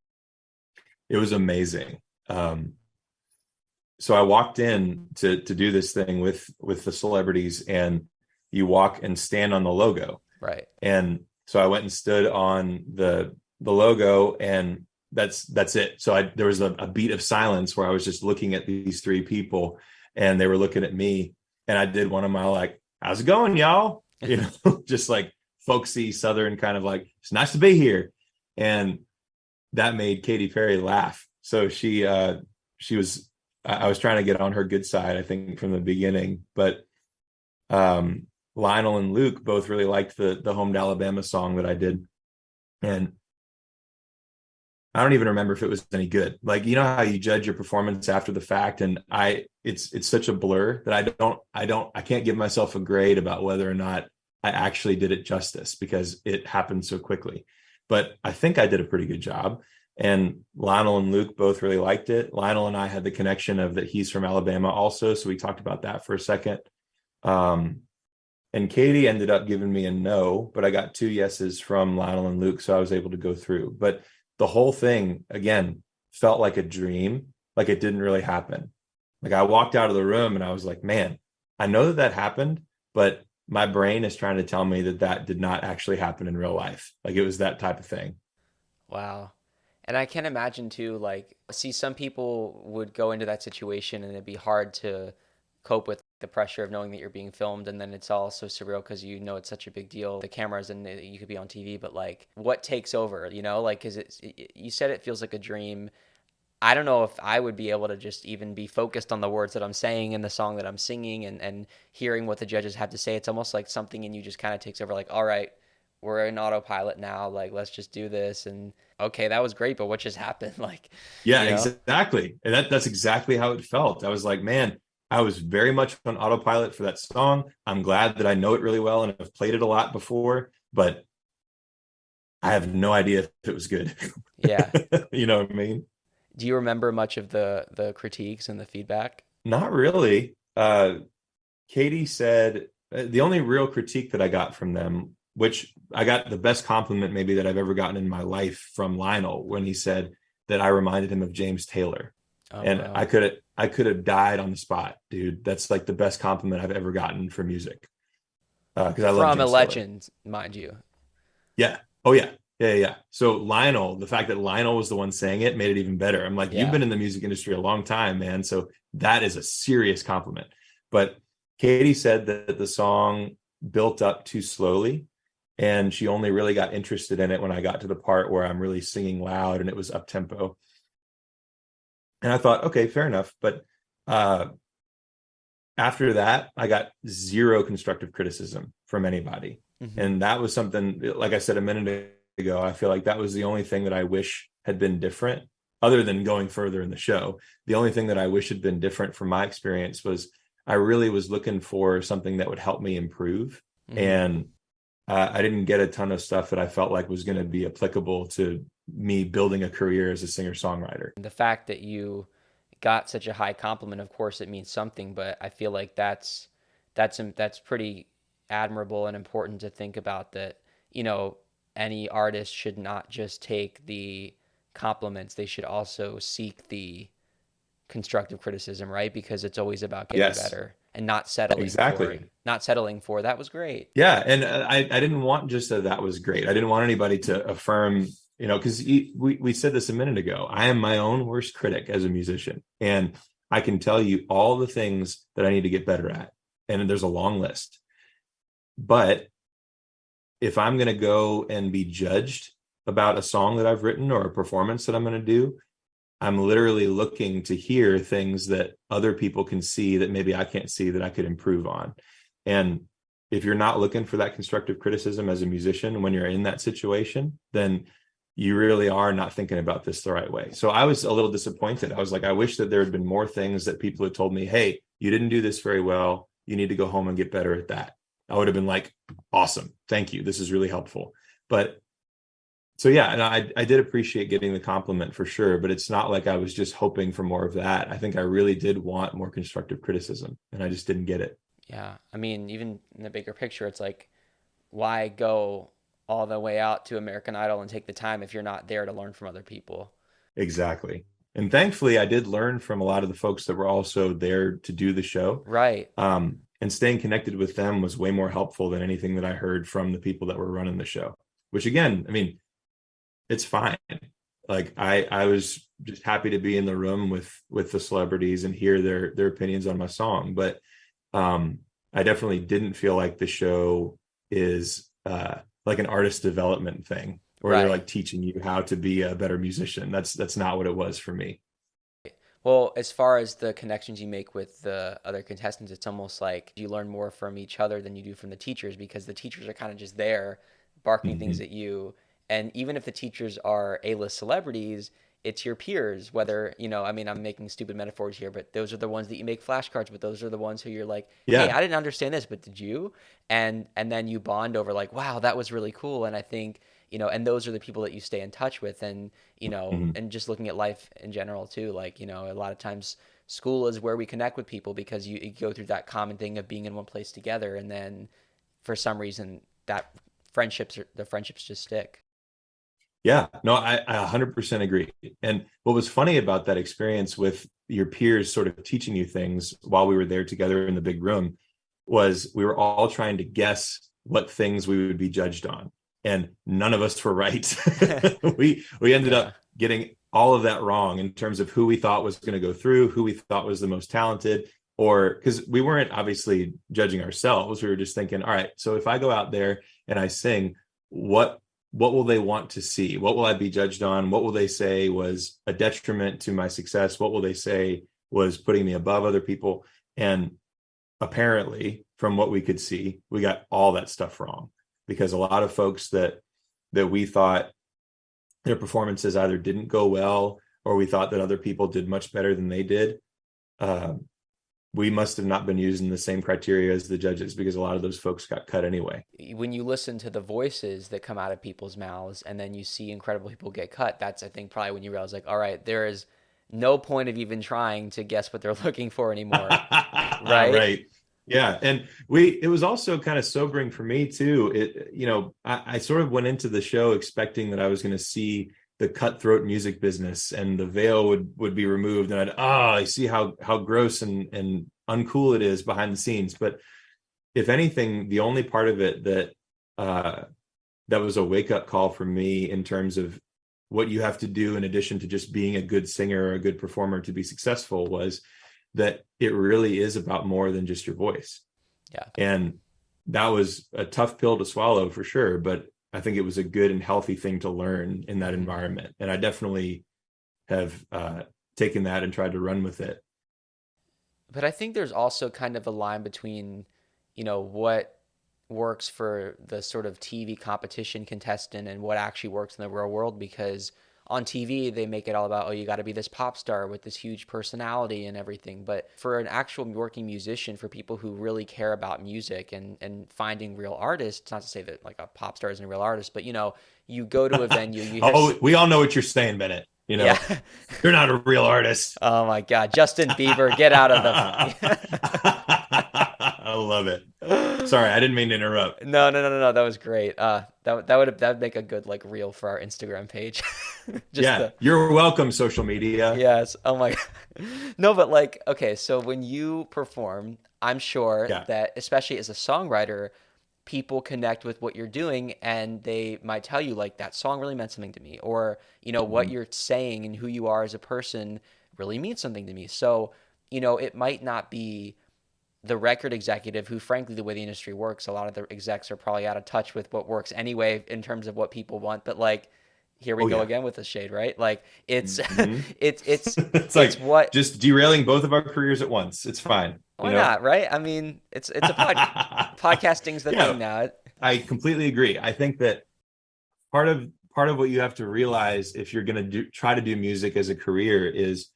it was amazing. So I walked in to do this thing with the celebrities, and you walk and stand on the logo. Right. And so I went and stood on the logo, and that's it. So there was a beat of silence where I was just looking at these three people, and they were looking at me, and I did one of my like, "How's it going, y'all?" Just like folksy Southern kind of like, "It's nice to be here," and that made Katy Perry laugh. So she was, I was trying to get on her good side, I think, from the beginning, but Lionel and Luke both really liked the Home to Alabama song that I did. And I don't even remember if it was any good. Like, you know how you judge your performance after the fact, and it's such a blur that I can't give myself a grade about whether or not I actually did it justice because it happened so quickly. But I think I did a pretty good job. And Lionel and Luke both really liked it. Lionel and I had the connection of that he's from Alabama also, so we talked about that for a second. And Katie ended up giving me a no, but I got 2 yeses from Lionel and Luke, so I was able to go through. But the whole thing, again, felt like a dream, like it didn't really happen. Like I walked out of the room and I was like, man, I know that happened, but my brain is trying to tell me that that did not actually happen in real life. Like it was that type of thing. Wow. And I can imagine too, like, see, some people would go into that situation and it'd be hard to cope with the pressure of knowing that you're being filmed. And then it's all so surreal because you know it's such a big deal, the cameras, and you could be on TV. But like, what takes over, you know? Like, is you said it feels like a dream. I don't know if I would be able to just even be focused on the words that I'm saying in the song that I'm singing and hearing what the judges have to say. It's almost like something in you just kind of takes over, like, all right, we're in autopilot now. Like, let's just do this. And okay, that was great, but what just happened? Like, Yeah, you know? exactly. And that's exactly how it felt. I was like, man, I was very much on autopilot for that song. I'm glad that I know it really well and I've played it a lot before, but I have no idea if it was good. Yeah. You know what I mean? Do you remember much of the critiques and the feedback? Not really. Katie said the only real critique that I got from them, which I got the best compliment maybe that I've ever gotten in my life from Lionel when he said that I reminded him of James Taylor. Oh, And wow. I could have died on the spot, dude. That's like the best compliment I've ever gotten for music. Because I love From a James Taylor. legend, mind you. Yeah. Oh yeah. Yeah. So Lionel, the fact that Lionel was the one saying it made it even better. I'm like, you've Yeah. been in the music industry a long time, man. So that is a serious compliment. But Katie said that the song built up too slowly. And she only really got interested in it when I got to the part where I'm really singing loud and it was up tempo. And I thought, okay, fair enough. But uh, after that, I got zero constructive criticism from anybody. Hmm. And that was something, like I said a minute ago, I feel like that was the only thing that I wish had been different, other than going further in the show. The only thing that I wish had been different from my experience was I really was looking for something that would help me improve. Hmm. And I didn't get a ton of stuff that I felt like was going to be applicable to me building a career as a singer-songwriter. The fact that you got such a high compliment, of course, it means something, but I feel like that's pretty admirable and important to think about that, you know, any artist should not just take the compliments, they should also seek the constructive criticism, right? Because it's always about getting Yes, better and not settling for that was great. yeah, and I didn't want just that was great. I didn't want anybody to affirm, you know, because we said this a minute ago. I am my own worst critic as a musician, and I can tell you all the things that I need to get better at, and there's a long list. But if I'm going to go and be judged about a song that I've written or a performance that I'm going to do, I'm literally looking to hear things that other people can see that maybe I can't see that I could improve on. And if you're not looking for that constructive criticism as a musician when you're in that situation, then you really are not thinking about this the right way. So I was a little disappointed. I was like, I wish that there had been more things that people had told me, hey, you didn't do this very well. You need to go home and get better at that. I would have been like, awesome. Thank you. This is really helpful. But so yeah, and I did appreciate getting the compliment for sure, but it's not like I was just hoping for more of that. I think I really did want more constructive criticism, and I just didn't get it. Yeah. I mean, even in the bigger picture, it's like, why go all the way out to American Idol and take the time if you're not there to learn from other people? Exactly. And thankfully, I did learn from a lot of the folks that were also there to do the show. Right. And staying connected with them was way more helpful than anything that I heard from the people that were running the show, which again, I mean, it's fine. Like I was just happy to be in the room with the celebrities and hear their opinions on my song. But I definitely didn't feel like the show is like an artist development thing where they're Right. like teaching you how to be a better musician. That's not what it was for me. Well, as far as the connections you make with the other contestants, it's almost like you learn more from each other than you do from the teachers because the teachers are kind of just there barking things Hmm. at you. And even if the teachers are A-list celebrities, it's your peers, whether, I mean, I'm making stupid metaphors here, but those are the ones that you make flashcards with. Those are the ones who you're like, hey, Yeah. I didn't understand this, but did you? And then you bond over like, wow, that was really cool. And I think, and those are the people that you stay in touch with. And Hmm. and just looking at life in general too, like, a lot of times school is where we connect with people because you go through that common thing of being in one place together. And then for some reason that the friendships just stick. Yeah, no, I 100% agree. And what was funny about that experience with your peers sort of teaching you things while we were there together in the big room was we were all trying to guess what things we would be judged on, and none of us were right. We ended Yeah. up getting all of that wrong in terms of who we thought was going to go through, who we thought was the most talented, or because we weren't obviously judging ourselves. We were just thinking, all right, so if I go out there and I sing, what what will they want to see? What will I be judged on? What will they say was a detriment to my success? What will they say was putting me above other people? And apparently, from what we could see, we got all that stuff wrong, because a lot of folks that we thought their performances either didn't go well, or we thought that other people did much better than they did. Um, we must have not been using the same criteria as the judges, because a lot of those folks got cut anyway. When you listen to the voices that come out of people's mouths and then you see incredible people get cut, that's, I think, probably when you realize, like, all right, there is no point of even trying to guess what they're looking for anymore. Right? Right. Yeah. And it was also kind of sobering for me too. I sort of went into the show expecting that I was going to see the cutthroat music business and the veil would be removed. And I see how gross and uncool it is behind the scenes. But if anything, the only part of it uh, that was a wake up call for me in terms of what you have to do in addition to just being a good singer or a good performer to be successful was that it really is about more than just your voice. Yeah. And that was a tough pill to swallow for sure, but I think it was a good and healthy thing to learn in that Hmm. environment. And I definitely have taken that and tried to run with it. But I think there's also kind of a line between, what works for the sort of TV competition contestant and what actually works in the real world because on TV they make it all about, oh, you got to be this pop star with this huge personality and everything. But for an actual working musician, for people who really care about music and finding real artists, not to say that like a pop star isn't a real artist, but you go to a venue, you hear, Oh, we all know what you're saying, Bennett. yeah. You're not a real artist. Oh my God, Justin Bieber, get out of I love it. Sorry, I didn't mean to interrupt. No, no, no, no, no. That was great. That would make a good like reel for our Instagram page. Just Yeah, the you're welcome, social media. yes. Oh my God. No, but like okay, so when you perform, I'm sure Yeah. that especially as a songwriter, people connect with what you're doing and they might tell you like that song really meant something to me or what Mhm. you're saying and who you are as a person really means something to me. So, it might not be the record executive who frankly the way the industry works a lot of the execs are probably out of touch with what works anyway in terms of what people want but like here we Oh go yeah. again with the shade right like it's Hmm. it's it's It's it's like what just derailing both of our careers at once. It's fine, why not right I mean it's a podcasting's the Yeah, thing now. I completely agree. I think that part of what you have to realize if you're going to try to do music as a career is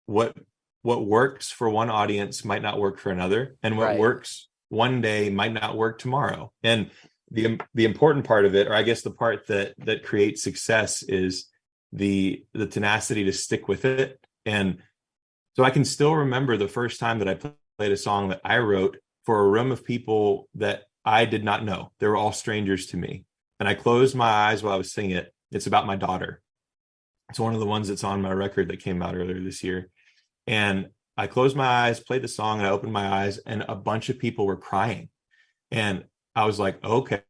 what what works for one audience might not work for another, and what Right. works one day might not work tomorrow. And the important part of it, or I guess the part that creates success, is the tenacity to stick with it. And so I can still remember the first time that I played a song that I wrote for a room of people that I did not know. They were all strangers to me. And I closed my eyes while I was singing it. It's about my daughter. It's one of the ones that's on my record that came out earlier this year. And I closed my eyes, played the song, and I opened my eyes, and a bunch of people were crying. And I was like, okay,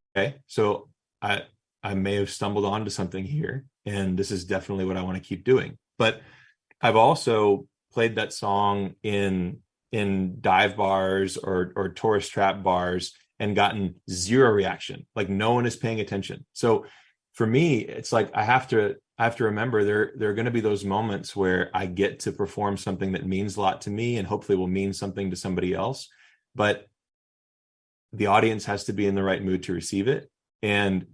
so I I may have stumbled onto something here, and this is definitely what I want to keep doing. But I've also played that song in dive bars or tourist trap bars and gotten zero reaction. Like no one is paying attention. So for me, it's like I have to remember there are going to be those moments where I get to perform something that means a lot to me and hopefully will mean something to somebody else. But the audience has to be in the right mood to receive it. And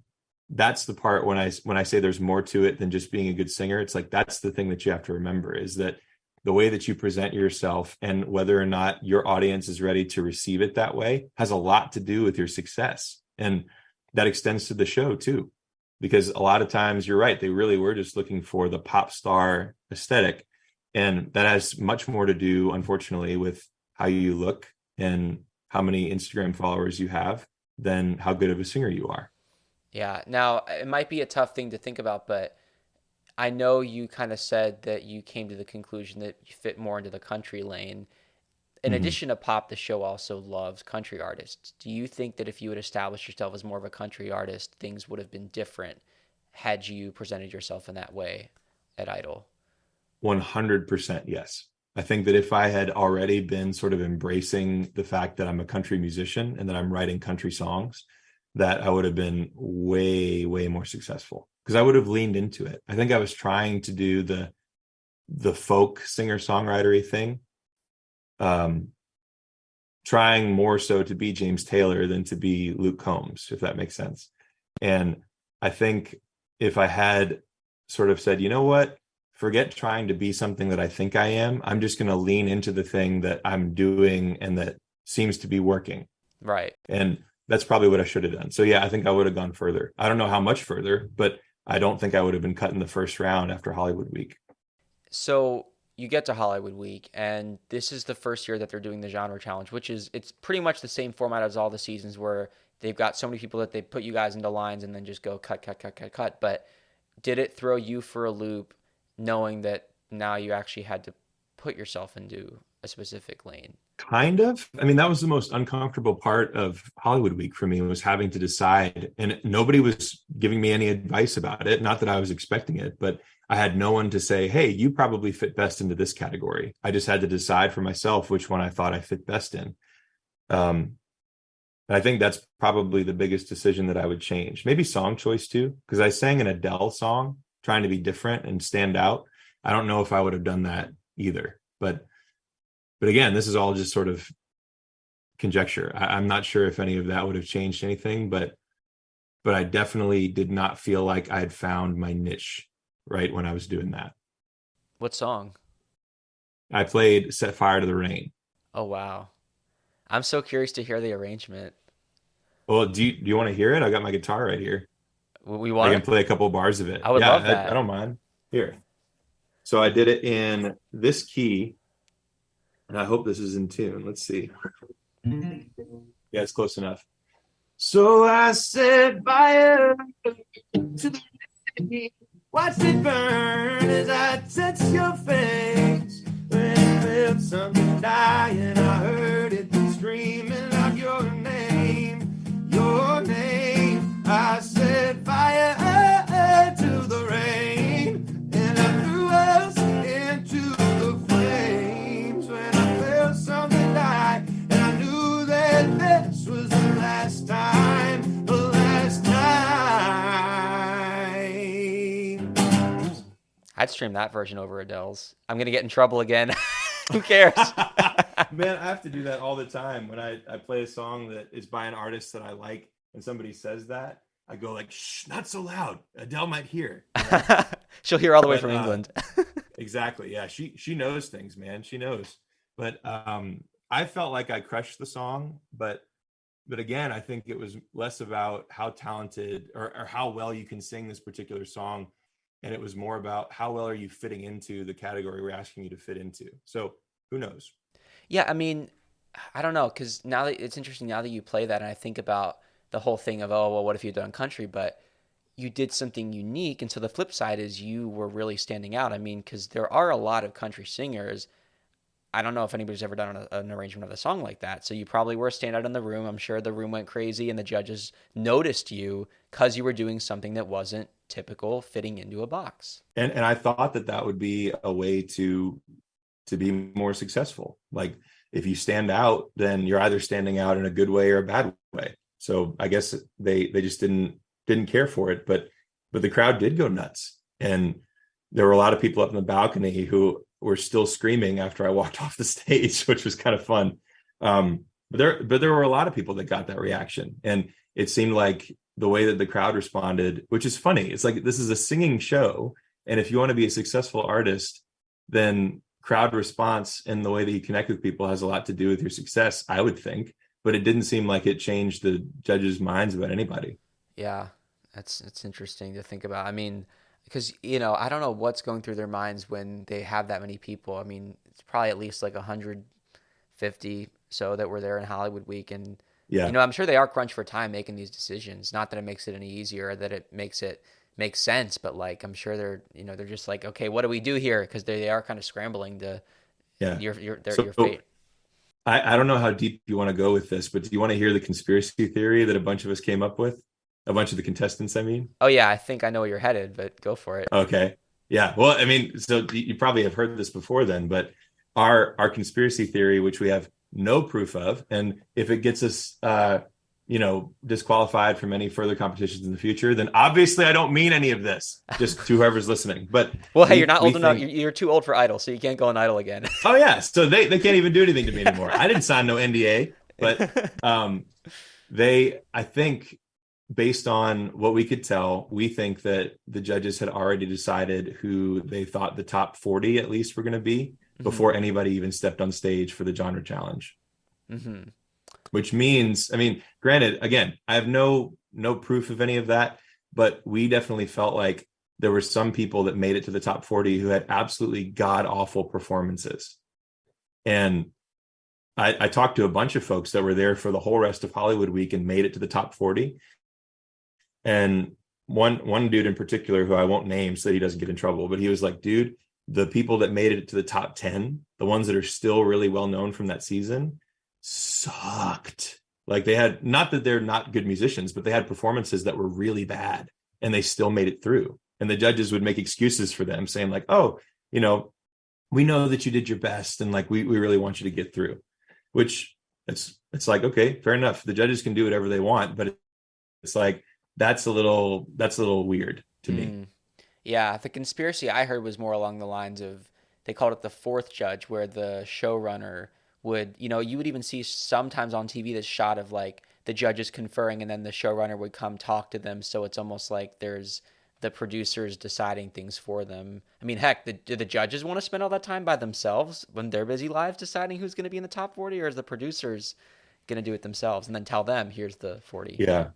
that's the part when I say there's more to it than just being a good singer. It's like, that's the thing that you have to remember, is that the way that you present yourself and whether or not your audience is ready to receive it that way has a lot to do with your success. And that extends to the show too, because a lot of times you're right. They really were just looking for the pop star aesthetic. And that has much more to do, unfortunately, with how you look and how many Instagram followers you have than how good of a singer you are. Yeah. Now, it might be a tough thing to think about, but I know you kind of said that you came to the conclusion that you fit more into the country lane. In Mhm. addition to pop, the show also loves country artists. Do you think that if you had established yourself as more of a country artist, things would have been different had you presented yourself in that way at Idol? 100% yes. I think that if I had already been sort of embracing the fact that I'm a country musician and that I'm writing country songs, that I would have been way, way more successful because I would have leaned into it. I think I was trying to do the folk singer-songwritery thing, um, trying more so to be James Taylor than to be Luke Combs, if that makes sense. And I think if I had sort of said, you know what, forget trying to be something that I think I am, I'm just going to lean into the thing that I'm doing and that seems to be working. Right. And that's probably what I should have done. So yeah, I think I would have gone further. I don't know how much further, but I don't think I would have been cut in the first round after Hollywood Week. So you get to Hollywood Week, and this is the first year that they're doing the genre challenge, which is it's pretty much the same format as all the seasons where they've got so many people that they put you guys into lines and then just go cut, cut, cut, cut, cut. But did it throw you for a loop knowing that now you actually had to put yourself into a specific lane? Kind of. I mean, that was the most uncomfortable part of Hollywood Week for me, was having to decide. And nobody was giving me any advice about it. Not that I was expecting it, but I had no one to say, hey, you probably fit best into this category. I just had to decide for myself which one I thought I fit best in. Um, and I think that's probably the biggest decision that I would change. Maybe song choice too, because I sang an Adele song trying to be different and stand out. I don't know if I would have done that either. But again, this is all just sort of conjecture. I'm not sure if any of that would have changed anything, but I definitely did not feel like I had found my niche right when I was doing that. What song? I played Set Fire to the Rain. Oh, wow. I'm so curious to hear the arrangement. Well, do you want to hear it? I got my guitar right here. We I want can it? play a couple bars of it. I would Yeah, love I that. don't mind. Here. So I did it in this key, and I hope this is in tune. Let's see. Yeah, it's close enough. So I set fire to the city, watch it burn as I touch your face. When I felt something dying, I heard it screaming out your name, your name. I set fire to the rain, and I threw us into the flames. When I felt something die, and I knew that this was the last time, the last time. I'd stream that version over Adele's. I'm going to get in trouble again. Who cares? Man, I have to do that all the time when I play a song that is by an artist that I like and somebody says that, I go like, shh, not so loud. Adele might hear, you know? She'll hear all the way But from England. exactly. Yeah, she knows things, man. She knows. But I felt like I crushed the song, but again, I think it was less about how talented or how well you can sing this particular song. And it was more about how well are you fitting into the category we're asking you to fit into. So who knows? Yeah, I mean, I don't know, because now that it's interesting now that you play that, and I think about the whole thing of, oh, well, what if you'd done country? But you did something unique. And so the flip side is you were really standing out. I mean, because there are a lot of country singers. I don't know if anybody's ever done an arrangement of a song like that. So you probably were a standout in the room. I'm sure the room went crazy and the judges noticed you because you were doing something that wasn't typical fitting into a box. And I thought that that would be a way to be more successful. Like if you stand out, then you're either standing out in a good way or a bad way. So I guess they just didn't care for it, but the crowd did go nuts. And there were a lot of people up in the balcony who were still screaming after I walked off the stage, which was kind of fun. But there were a lot of people that got that reaction, and it seemed like the way that the crowd responded, which is funny. It's like this is a singing show, and if you want to be a successful artist, then crowd response and the way that you connect with people has a lot to do with your success, I would think. But it didn't seem like it changed the judges' minds about anybody. Yeah, it's interesting to think about. I mean, because I don't know what's going through their minds when they have that many people. I mean, it's probably at least like 150 so that were there in Hollywood Week, and Yeah. I'm sure they are crunched for time making these decisions. Not that it makes it any easier, or that it makes sense, but like I'm sure they're just like, okay, what do we do here? Because they are kind of scrambling to Yeah. your So fate. I don't know how deep you want to go with this, but do you want to hear the conspiracy theory that a bunch of us came up with? A bunch of the contestants, I mean. Oh yeah, I think I know where you're headed, but go for it. Okay. Yeah. Well, I mean, so you probably have heard this before then, but our conspiracy theory, which we have no proof of, and if it gets us disqualified from any further competitions in the future, then obviously I don't mean any of this, just to whoever's listening. But Well, hey, you're we not we old enough. think, You're too old for Idol, so you can't go on Idol again. oh yeah, so they can't even do anything to me anymore. I didn't sign no NDA, but I think based on what we could tell, we think that the judges had already decided who they thought the top 40 at least were going to be Hmm. before anybody even stepped on stage for the genre challenge. Hmm. Which means, I mean, granted, again, I have no proof of any of that, but we definitely felt like there were some people that made it to the top 40 who had absolutely god awful performances. And I talked to a bunch of folks that were there for the whole rest of Hollywood Week and made it to the top 40. And one dude in particular, who I won't name so that he doesn't get in trouble, but he was like, dude, the people that made it to the top 10, the ones that are still really well known from that season, sucked. Like they had, not that they're not good musicians, but they had performances that were really bad and they still made it through. And the judges would make excuses for them saying like, oh, you know, we know that you did your best and like we really want you to get through, which it's like, okay, fair enough. The judges can do whatever they want, but it's like that's a little weird to me. Mm. Yeah, the conspiracy I heard was more along the lines of they called it the fourth judge, where the showrunner would, you would even see sometimes on TV this shot of like the judges conferring and then the showrunner would come talk to them. So it's almost like there's the producers deciding things for them. I mean, heck, do the judges want to spend all that time by themselves when they're busy lives deciding who's going to be in the top 40, or is the producers going to do it themselves and then tell them, here's the 40, Yeah.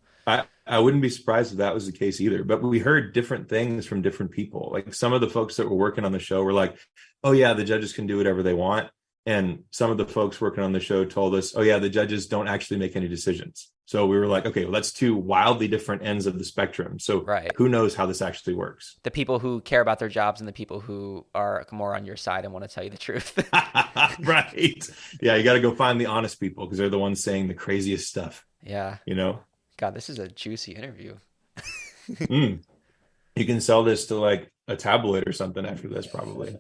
I wouldn't be surprised if that was the case either. But we heard different things from different people. Like some of the folks that were working on the show were like, oh, yeah, the judges can do whatever they want. And some of the folks working on the show told us, oh, yeah, the judges don't actually make any decisions. So we were like, okay, well, that's two wildly different ends of the spectrum. So Right? who knows how this actually works? The people who care about their jobs and the people who are more on your side and want to tell you the truth. Right. Yeah, you got to go find the honest people because they're the ones saying the craziest stuff, Yeah. you know? God, this is a juicy interview. Mm. You can sell this to like a tabloid or something after this, probably.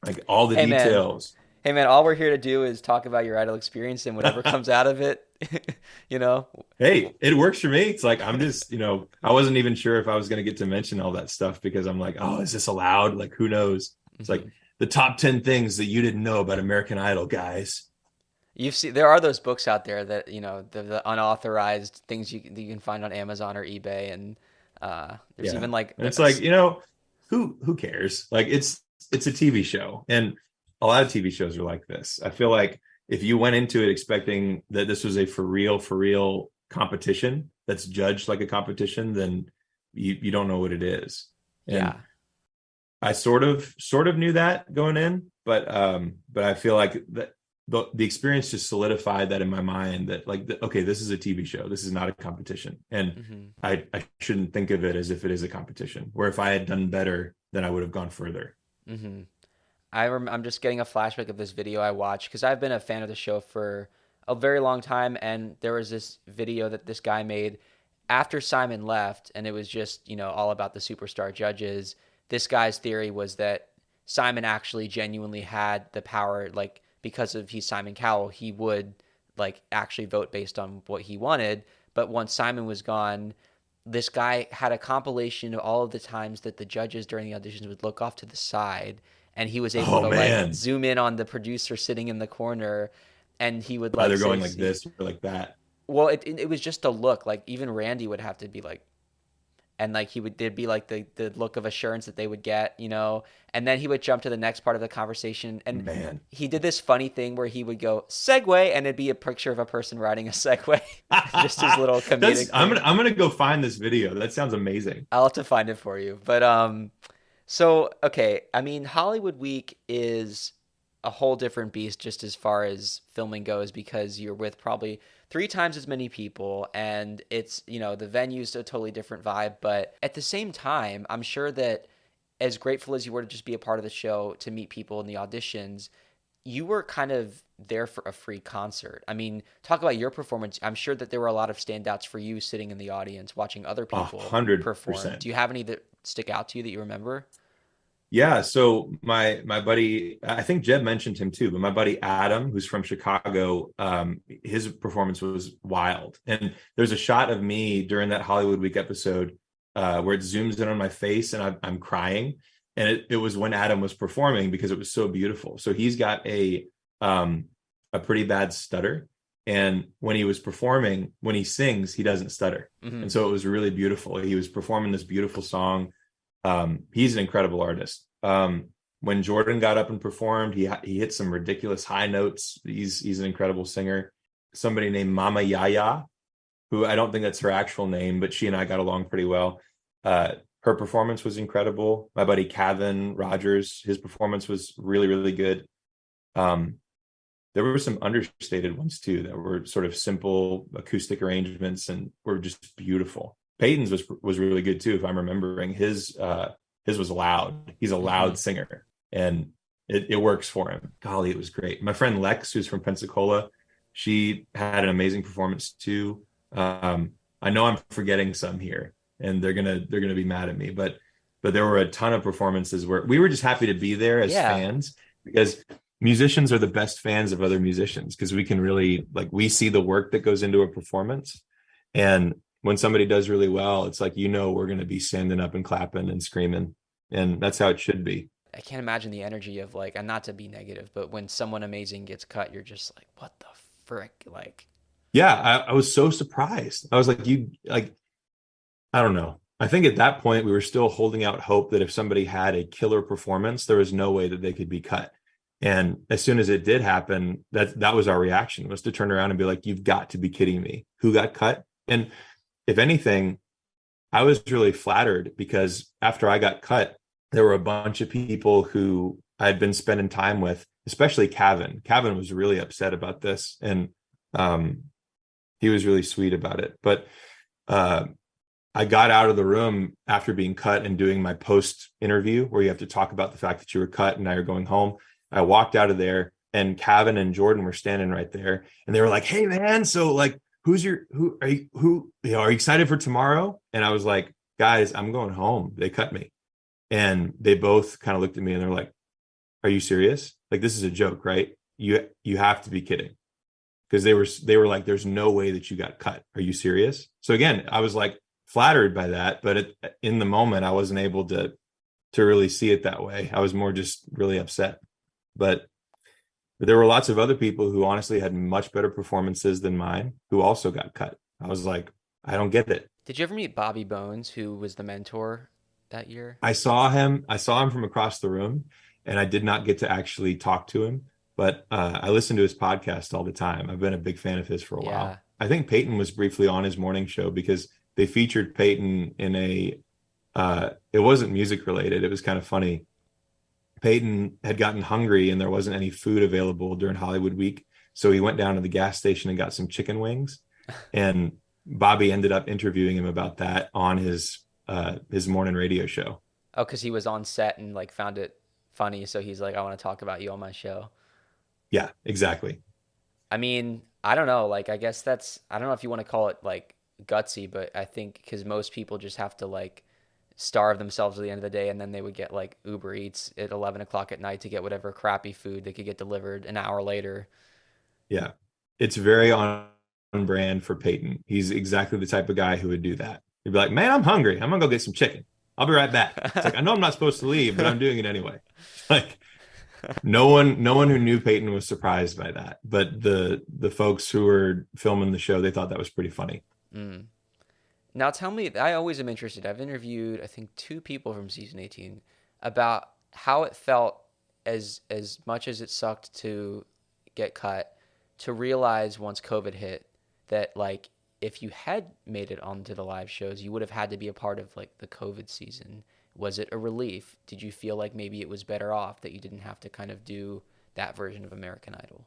Like all the Hey man, details. hey man, all we're here to do is talk about your idol experience and whatever comes out of it, you know. Hey, it works for me. It's like I'm just, I wasn't even sure if I was going to get to mention all that stuff because I'm like, oh, is this allowed? Like, who knows? It's like Mhm. the top 10 things that you didn't know about American Idol, guys. There are those books out there that, the unauthorized things that you can find on Amazon or eBay, and there's Yeah. even like And it's like, who cares? Like it's a TV show. And a lot of TV shows are like this. I feel like if you went into it expecting that this was a for real competition that's judged like a competition, then you don't know what it is. And yeah. I sort of knew that going in, but I feel like that the experience just solidified that in my mind that like okay, this is a TV show. This is not a competition. And Hmm. I shouldn't think of it as if it is a competition. Where if I had done better, then I would have gone further. Hmm. I'm just getting a flashback of this video I watched because I've been a fan of the show for a very long time, and there was this video that this guy made after Simon left, and it was just all about the superstar judges. This guy's theory was that Simon actually genuinely had the power, like because of he's Simon Cowell, he would like actually vote based on what he wanted. But once Simon was gone, this guy had a compilation of all of the times that the judges during the auditions would look off to the side, and he was able Oh to like man, zoom in on the producer sitting in the corner, and he would like either say, going like this or like that. well, it was just a look. Like even Randy would have to be like, and like he would, there'd be like the look of assurance that they would get, and then he would jump to the next part of the conversation, and Man. he did this funny thing where he would go Segway, and it'd be a picture of a person riding a Segway, just his little That's comedic I'm thing. gonna I'm gonna go find this video. That sounds amazing. I'll have to find it for you. But so okay, I mean Hollywood Week is a whole different beast just as far as filming goes because you're with probably three times as many people and it's, the venue's a totally different vibe, but at the same time, I'm sure that as grateful as you were to just be a part of the show, to meet people in the auditions, you were kind of there for a free concert. I mean, talk about your performance. I'm sure that there were a lot of standouts for you sitting in the audience watching other A people hundred perform. percent. Do you have any that stick out to you that you remember? Yeah, so my buddy, I think Jeb mentioned him too, but my buddy Adam, who's from Chicago, his performance was wild. And there's a shot of me during that Hollywood Week episode where it zooms in on my face and I'm crying. And it was when Adam was performing because it was so beautiful. So he's got a pretty bad stutter. And when he was performing, when he sings, he doesn't stutter. Hmm. And so it was really beautiful. He was performing this beautiful song. He's an incredible artist. When Jordan got up and performed, he hit some ridiculous high notes. He's an incredible singer. Somebody named Mama Yaya, who I don't think that's her actual name, but she and I got along pretty well. Her performance was incredible. My buddy Kevin Rogers, his performance was really, really good. Um, there were some understated ones too that were sort of simple acoustic arrangements and were just beautiful. Peyton's was really good too, if I'm remembering. His was loud. He's a Hmm. loud singer, and it works for him. Golly, it was great. My friend Lex, who's from Pensacola, she had an amazing performance too. I know I'm forgetting some here, and they're gonna be mad at me, but there were a ton of performances where we were just happy to be there as Yeah. fans because musicians are the best fans of other musicians because we can really like we see the work that goes into a performance, and when somebody does really well, it's like we're going to be standing up and clapping and screaming, and that's how it should be. I can't imagine the energy of like, and not to be negative, but when someone amazing gets cut, you're just like, what the frick? Like, Yeah, I was so surprised. I was like, you like I don't know. I think at that point we were still holding out hope that if somebody had a killer performance, there was no way that they could be cut. And as soon as it did happen, that was our reaction, was to turn around and be like, "You've got to be kidding me! Who got cut?" And if anything, I was really flattered because after I got cut, there were a bunch of people who I'd been spending time with, especially Kevin. Kevin was really upset about this, and um, he was really sweet about it. But uh, I got out of the room after being cut and doing my post interview where you have to talk about the fact that you were cut and now you're going home. I walked out of there and Kevin and Jordan were standing right there and they were like, "Hey man, so like who are are you excited for tomorrow?" And I was like, "Guys, I'm going home. They cut me." And they both kind of looked at me and they're like, "Are you serious? Like this is a joke, right? You have to be kidding." Because they were like, "There's no way that you got cut. Are you serious?" So again, I was like flattered by that, but in the moment, I wasn't able to really see it that way. I was more just really upset. But there were lots of other people who honestly had much better performances than mine who also got cut. I was like, I don't get it. did you ever meet Bobby Bones, who was the mentor that year? I saw him from across the room, and I did not get to actually talk to him, but I listen to his podcast all the time. I've been a big fan of his for a Yeah. while. I think Peyton was briefly on his morning show because they featured Peyton in it wasn't music related. It was kind of funny. Peyton had gotten hungry and there wasn't any food available during Hollywood Week. So he went down to the gas station and got some chicken wings. And Bobby ended up interviewing him about that on his morning radio show. Oh, because he was on set and like found it funny, so he's like, I want to talk about you on my show. Yeah, exactly. I mean, I don't know. Like, I guess I don't know if you want to call it like gutsy, but I think because most people just have to like starve themselves at the end of the day and then they would get like Uber Eats at 11 o'clock at night to get whatever crappy food they could get delivered an hour later. Yeah. It's very on brand for Peyton. He's exactly the type of guy who would do that. You'd be like, man, I'm hungry. I'm gonna go get some chicken. I'll be right back. It's like, I know I'm not supposed to leave, but I'm doing it anyway. Like no one who knew Peyton was surprised by that. But the folks who were filming the show, they thought that was pretty funny. Mm. Now tell me, I always am interested. I've interviewed, I think, two people from season 18 about how it felt as much as it sucked to get cut, to realize once COVID hit that like if you had made it onto the live shows, you would have had to be a part of like the COVID season. Was it a relief? Did you feel like maybe it was better off that you didn't have to kind of do that version of American Idol?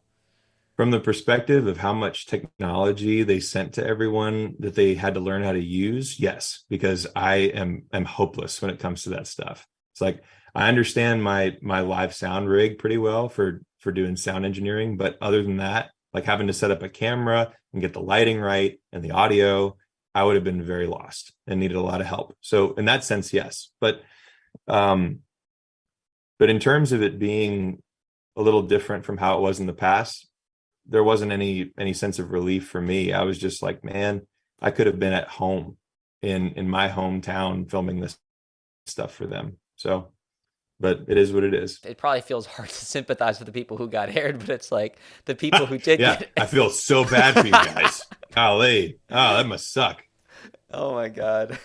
From the perspective of how much technology they sent to everyone that they had to learn how to use, yes, because I am hopeless when it comes to that stuff. It's like I understand my live sound rig pretty well for doing sound engineering, but other than that, like having to set up a camera and get the lighting right and the audio, I would have been very lost and needed a lot of help. So in that sense, yes. Um, but in terms of it being a little different from how it was in the past, there wasn't any sense of relief for me. I was just like, man, I could have been at home in my hometown filming this stuff for them. So, but it is what it is. It probably feels hard to sympathize with the people who got aired, but it's like the people who did Yeah, get I feel so bad for you guys. Golly. Oh, that must suck. Oh my God.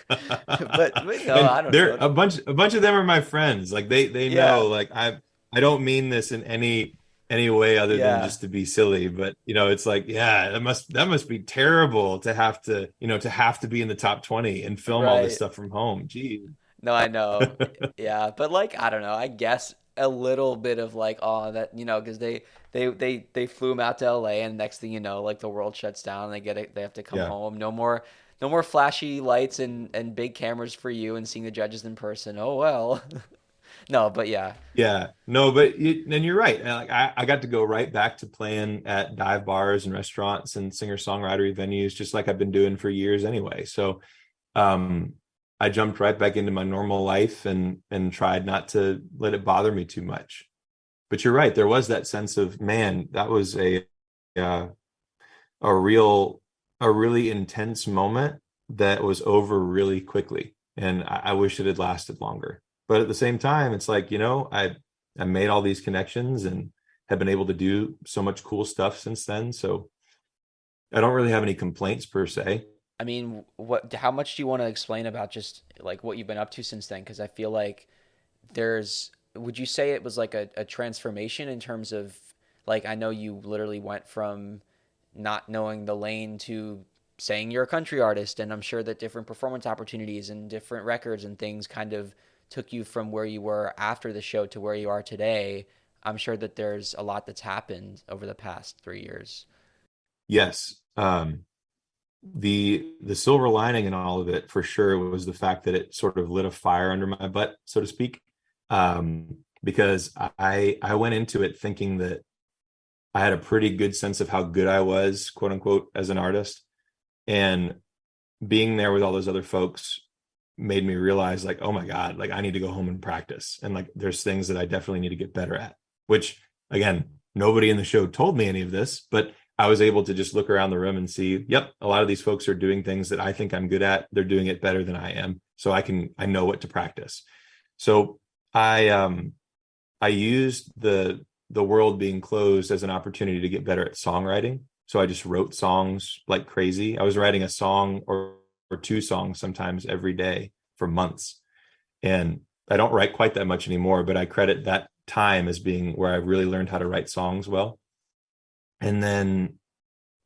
But no, And I don't they're know. a bunch of them are my friends. Like they Yeah, know like I don't mean this in any way other than yeah, just to be silly, but it's like, yeah, that must be terrible to have to be in the top 20 and film all this right. stuff from home. Gee. No, I know. Yeah, but like I don't know. I guess a little bit of like oh that because they flew him out to LA and next thing you know like the world shuts down and they have to come Yeah. home. No more flashy lights and big cameras for you and seeing the judges in person. Oh well. No, but yeah. Yeah, no, but and you're right. And, like I got to go right back to playing at dive bars and restaurants and singer-songwriter venues, just like I've been doing for years anyway. So um, I jumped right back into my normal life and tried not to let it bother me too much. But you're right, there was that sense of, man, that was uh, a real a really intense moment that was over really quickly, and I wish it had lasted longer. But at the same time, it's like, I made all these connections and have been able to do so much cool stuff since then. So I don't really have any complaints per se. I mean, how much do you want to explain about just like what you've been up to since then? Because I feel like would you say it was like a transformation in terms of, like, I know you literally went from not knowing the lane to saying you're a country artist, and I'm sure that different performance opportunities and different records and things kind of took you from where you were after the show to where you are today. I'm sure that there's a lot that's happened over the past 3 years. Yes. The silver lining in all of it for sure was the fact that it sort of lit a fire under my butt, so to speak. Because I went into it thinking that I had a pretty good sense of how good I was, quote unquote, as an artist. And being there with all those other folks made me realize, like, oh my God, like I need to go home and practice. And like there's things that I definitely need to get better at, which again, nobody in the show told me any of this, but I was able to just look around the room and see, yep, a lot of these folks are doing things that I think I'm good at. They're doing it better than I am. So I know what to practice. So I used the world being closed as an opportunity to get better at songwriting. So I just wrote songs like crazy. I was writing a song or two songs sometimes every day for months. And I don't write quite that much anymore, but I credit that time as being where I really learned how to write songs well. And then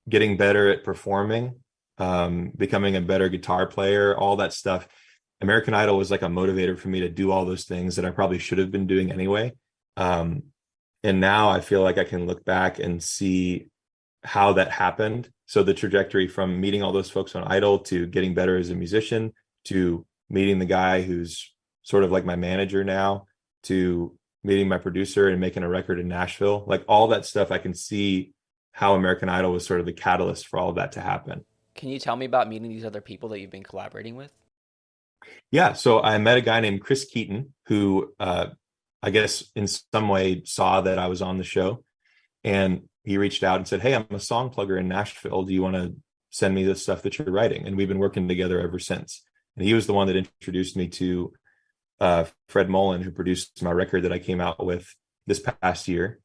getting better at performing, becoming a better guitar player, all that stuff. American Idol was like a motivator for me to do all those things that I probably should have been doing anyway. Um, and now I feel like I can look back and see how that happened. So the trajectory from meeting all those folks on Idol to getting better as a musician to meeting the guy who's sort of like my manager now to meeting my producer and making a record in Nashville, like all that stuff, I can see how American Idol was sort of the catalyst for all of that to happen. Can you tell me about meeting these other people that you've been collaborating with? Yeah, so I met a guy named Chris Keaton who I guess in some way saw that I was on the show, and he reached out and said, "Hey, I'm a song plugger in Nashville. Do you want to send me the stuff that you're writing. And we've been working together ever since. And he was the one that introduced me to Fred Mullen, who produced my record that I came out with this past year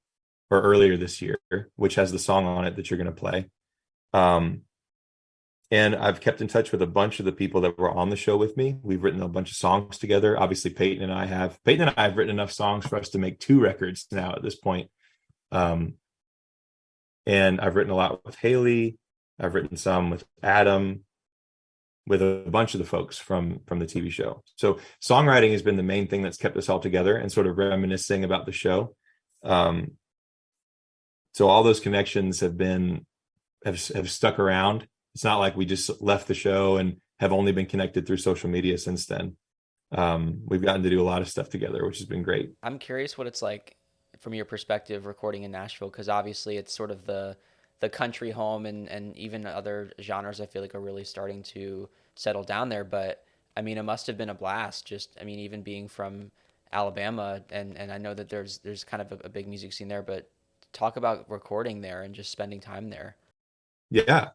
or earlier this year, which has the song on it that you're going to play. And I've kept in touch with a bunch of the people that were on the show with me. We've written a bunch of songs together. Obviously, Peyton and I have written enough songs for us to make 2 records now at this point. And I've written a lot with Haley. I've written some with Adam, with a bunch of the folks from the TV show. So songwriting has been the main thing that's kept us all together and sort of reminiscing about the show. So all those connections have stuck around. It's not like we just left the show and have only been connected through social media since then. We've gotten to do a lot of stuff together, which has been great. I'm curious what it's like from your perspective recording in Nashville, because obviously it's sort of the country home, and even other genres I feel like are really starting to settle down there. But I mean, it must have been a blast. Just, I mean, even being from Alabama, and I know that there's kind of a big music scene there, but talk about recording there and just spending time there. Yeah.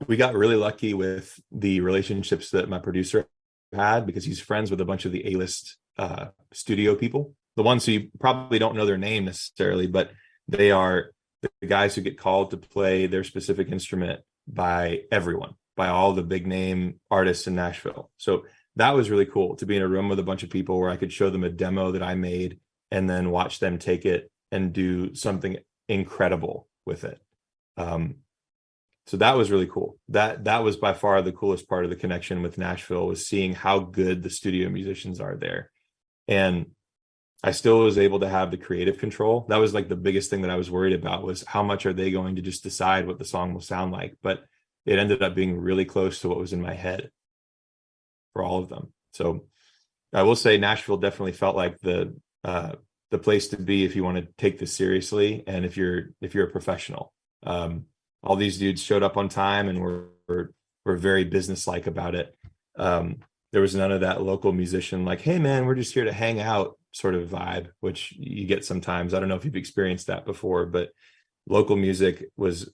We got really lucky with the relationships that my producer had, because he's friends with a bunch of the A-list studio people, the ones who you probably don't know their name necessarily, but they are the guys who get called to play their specific instrument by everyone, by all the big name artists in Nashville. So that was really cool to be in a room with a bunch of people where I could show them a demo that I made and then watch them take it and do something incredible with it. So that was really cool. That was by far the coolest part of the connection with Nashville, was seeing how good the studio musicians are there. And I still was able to have the creative control. That was like the biggest thing that I was worried about, was how much are they going to just decide what the song will sound like? But it ended up being really close to what was in my head for all of them. So I will say Nashville definitely felt like the place to be if you want to take this seriously, and if you're a professional. All these dudes showed up on time and were very businesslike about it. There was none of that local musician like, hey man, we're just here to hang out sort of vibe, which you get sometimes. I don't know if you've experienced that before, but local music was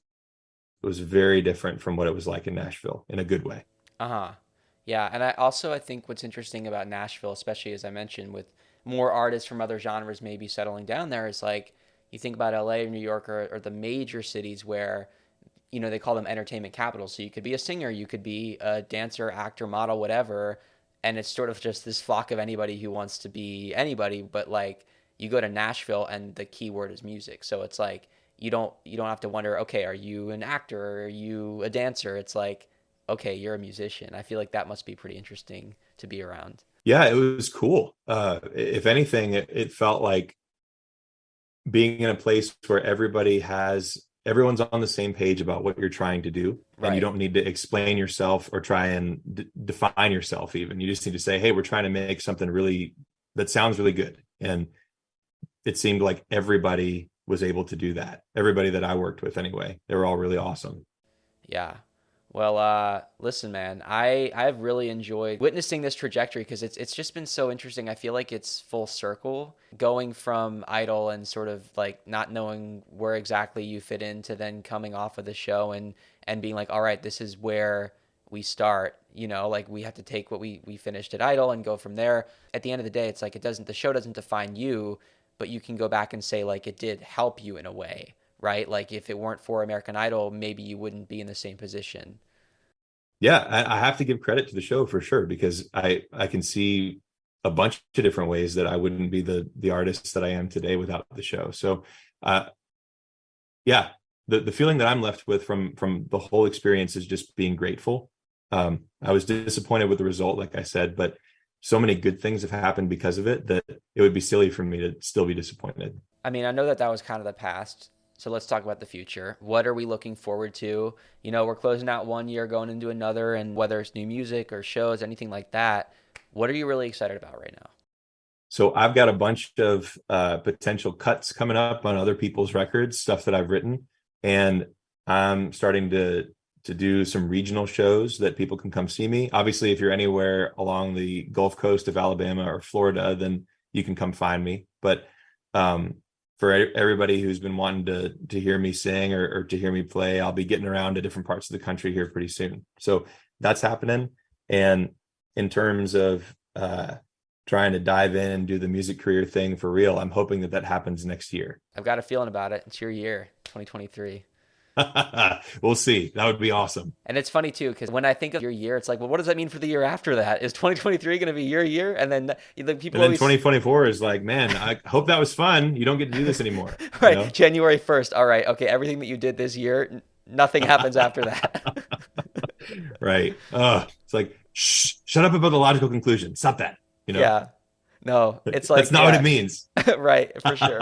very different from what it was like in Nashville, in a good way. Uh-huh. Yeah, and I think what's interesting about Nashville, especially as I mentioned, with more artists from other genres maybe settling down there, is like you think about LA or New York, or the major cities where, you know, they call them entertainment capitals. So you could be a singer, you could be a dancer, actor, model, whatever, and it's sort of just this flock of anybody who wants to be anybody. But like you go to Nashville and the key word is music. So it's like you don't have to wonder, okay, are you an actor or are you a dancer? It's like, okay, you're a musician. I feel like that must be pretty interesting to be around. Yeah, it was cool. If anything, it felt like being in a place where everyone's on the same page about what you're trying to do. And Right. you don't need to explain yourself or try and define yourself even. You just need to say, hey, we're trying to make something really that sounds really good. And it seemed like everybody was able to do that. Everybody that I worked with anyway, they were all really awesome. Yeah. Well, listen, man, I've really enjoyed witnessing this trajectory, because it's just been so interesting. I feel like it's full circle, going from Idol and sort of like not knowing where exactly you fit in, to then coming off of the show and being like, all right, this is where we start. You know, like we have to take what we finished at Idol and go from there. At the end of the day, it's like the show doesn't define you, but you can go back and say like it did help you in a way, right? Like if it weren't for American Idol, maybe you wouldn't be in the same position. Yeah, I have to give credit to the show for sure, because I can see a bunch of different ways that I wouldn't be the artist that I am today without the show. So uh yeah, the feeling that I'm left with from the whole experience is just being grateful. I was disappointed with the result, like I said, but so many good things have happened because of it that it would be silly for me to still be disappointed. I mean, I know that was kind of the past. So let's talk about the future. What are we looking forward to? You know, we're closing out one year, going into another, and whether it's new music or shows, anything like that, what are you really excited about right now? So I've got a bunch of potential cuts coming up on other people's records, stuff that I've written, and I'm starting to do some regional shows that people can come see me. Obviously, if you're anywhere along the Gulf Coast of Alabama or Florida, then you can come find me. But for everybody who's been wanting to hear me sing or to hear me play, I'll be getting around to different parts of the country here pretty soon. So that's happening. And in terms of trying to dive in and do the music career thing for real, I'm hoping that happens next year. I've got a feeling about it. It's your year, 2023. We'll see. That would be awesome. And it's funny too, because when I think of your year, it's like, well, what does that mean for the year after that? Is 2023 going to be your year? And then people and then 2024 is like, man, I hope that was fun. You don't get to do this anymore. Right. You know? January 1st. All right. Okay. Everything that you did this year, nothing happens after that. Right. It's like, shut up about the logical conclusion. Stop that. You know? Yeah. No, it's like, that's not what it means. Right. For sure.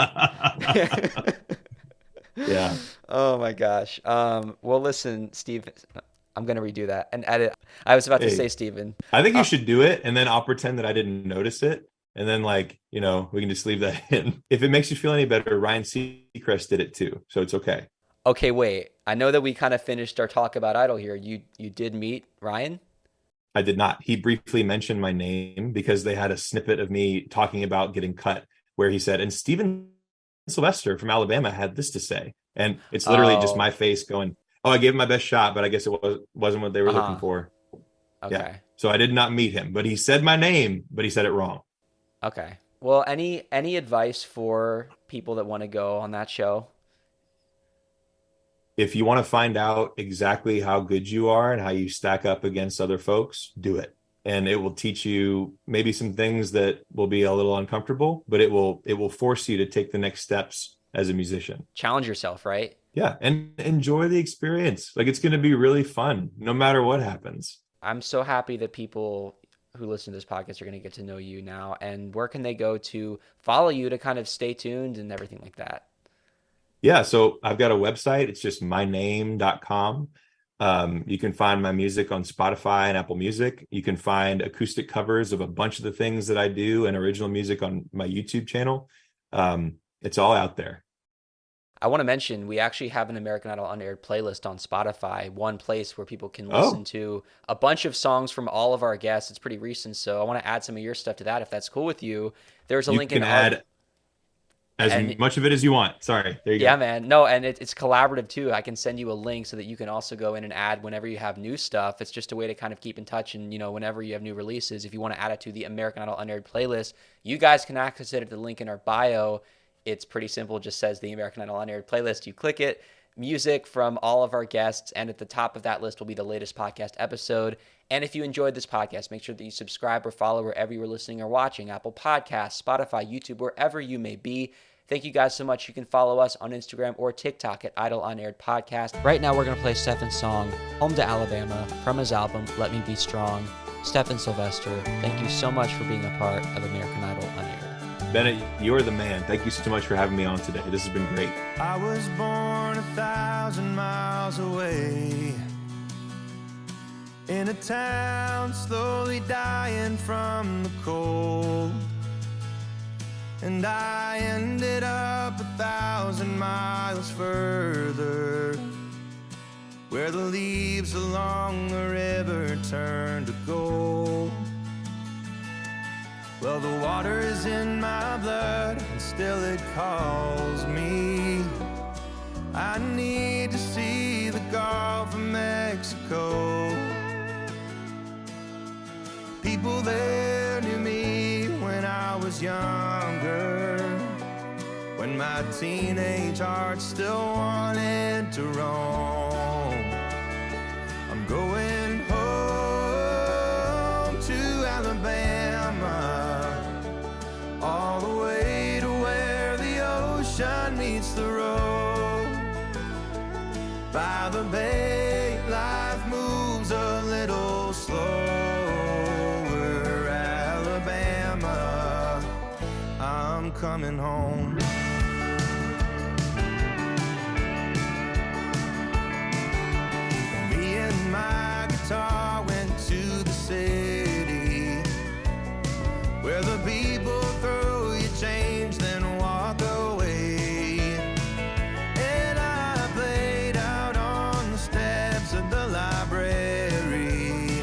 Yeah. Oh my gosh. Well, listen, Steve, I'm going to redo that and edit. I was about to say, Steven. I think you should do it, and then I'll pretend that I didn't notice it. And then, like, you know, we can just leave that in. If it makes you feel any better, Ryan Seacrest did it too. So it's okay. Okay, wait. I know that we kind of finished our talk about Idol here. You did meet Ryan? I did not. He briefly mentioned my name because they had a snippet of me talking about getting cut where he said, and Stephen Sylvester from Alabama had this to say. And it's literally just my face going, oh, I gave him my best shot, but I guess it wasn't what they were looking for. Okay. Yeah. So I did not meet him, but he said my name, but he said it wrong. Okay. Well, any advice for people that want to go on that show? If you want to find out exactly how good you are and how you stack up against other folks, do it. And it will teach you maybe some things that will be a little uncomfortable, but it will force you to take the next steps as a musician. Challenge yourself, right? Yeah. And enjoy the experience. Like, it's going to be really fun no matter what happens. I'm so happy that people who listen to this podcast are going to get to know you now. And where can they go to follow you to kind of stay tuned and everything like that? Yeah. So I've got a website. It's just myname.com. You can find my music on Spotify and Apple Music. You can find acoustic covers of a bunch of the things that I do and original music on my YouTube channel. It's all out there. I want to mention, we actually have an American Idol Unaired playlist on Spotify, one place where people can listen to a bunch of songs from all of our guests. It's pretty recent, so I want to add some of your stuff to that if that's cool with you. There's a link in our... You can add as much of it as you want. Sorry. There you go. Yeah, man. No, and it's collaborative too. I can send you a link so that you can also go in and add whenever you have new stuff. It's just a way to kind of keep in touch. And, you know, whenever you have new releases, if you want to add it to the American Idol Unaired playlist, you guys can access it at the link in our bio. It's pretty simple. It just says the American Idol Unaired playlist. You click it, music from all of our guests, and at the top of that list will be the latest podcast episode. And if you enjoyed this podcast, make sure that you subscribe or follow wherever you are listening or watching, Apple Podcasts, Spotify, YouTube, wherever you may be. Thank you guys so much. You can follow us on Instagram or TikTok at Idol Unaired Podcast. Right now, we're going to play Stefan's song, Home to Alabama, from his album, Let Me Be Strong. Stefan Sylvester, thank you so much for being a part of American Idol Unaired. Bennett, you're the man. Thank you so much for having me on today. This has been great. I was born 1,000 miles away in a town slowly dying from the cold. And I ended up 1,000 miles further, where the leaves along the river turn to gold. Well, the water is in my blood, and still it calls me. I need to see the Gulf of Mexico. People there knew me when I was younger, when my teenage heart still wanted to roam. I'm going home to Alabama, all the way to where the ocean meets the road. By the bay, life moves a little slower. Alabama, I'm coming home. Me and my guitar went to the city, where the people throw you change then walk away. And I played out on the steps of the library,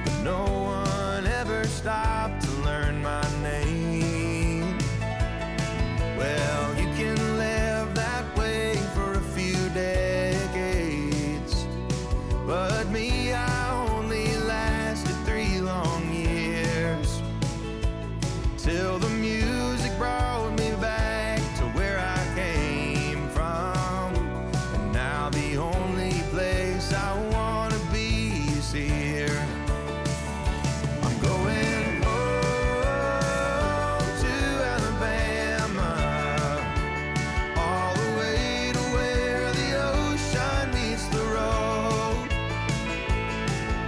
but no one ever stopped to learn my name. but me, I only lasted 3 long years, till the music brought me back to where I came from. And now the only place I wanna be is here. I'm going home to Alabama, all the way to where the ocean meets the road.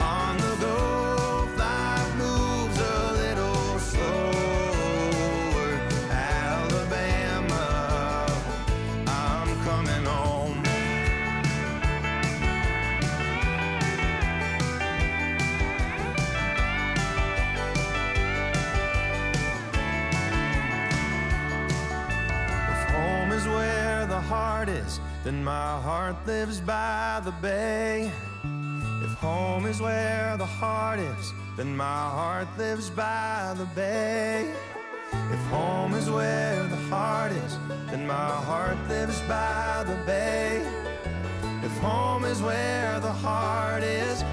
On the go, life moves a little slower. Alabama, I'm coming home. If home is where the heart is, then my heart lives by the bay. If home is where the heart is, then my heart lives by the bay. If home is where the heart is, then my heart lives by the bay. If home is where the heart is,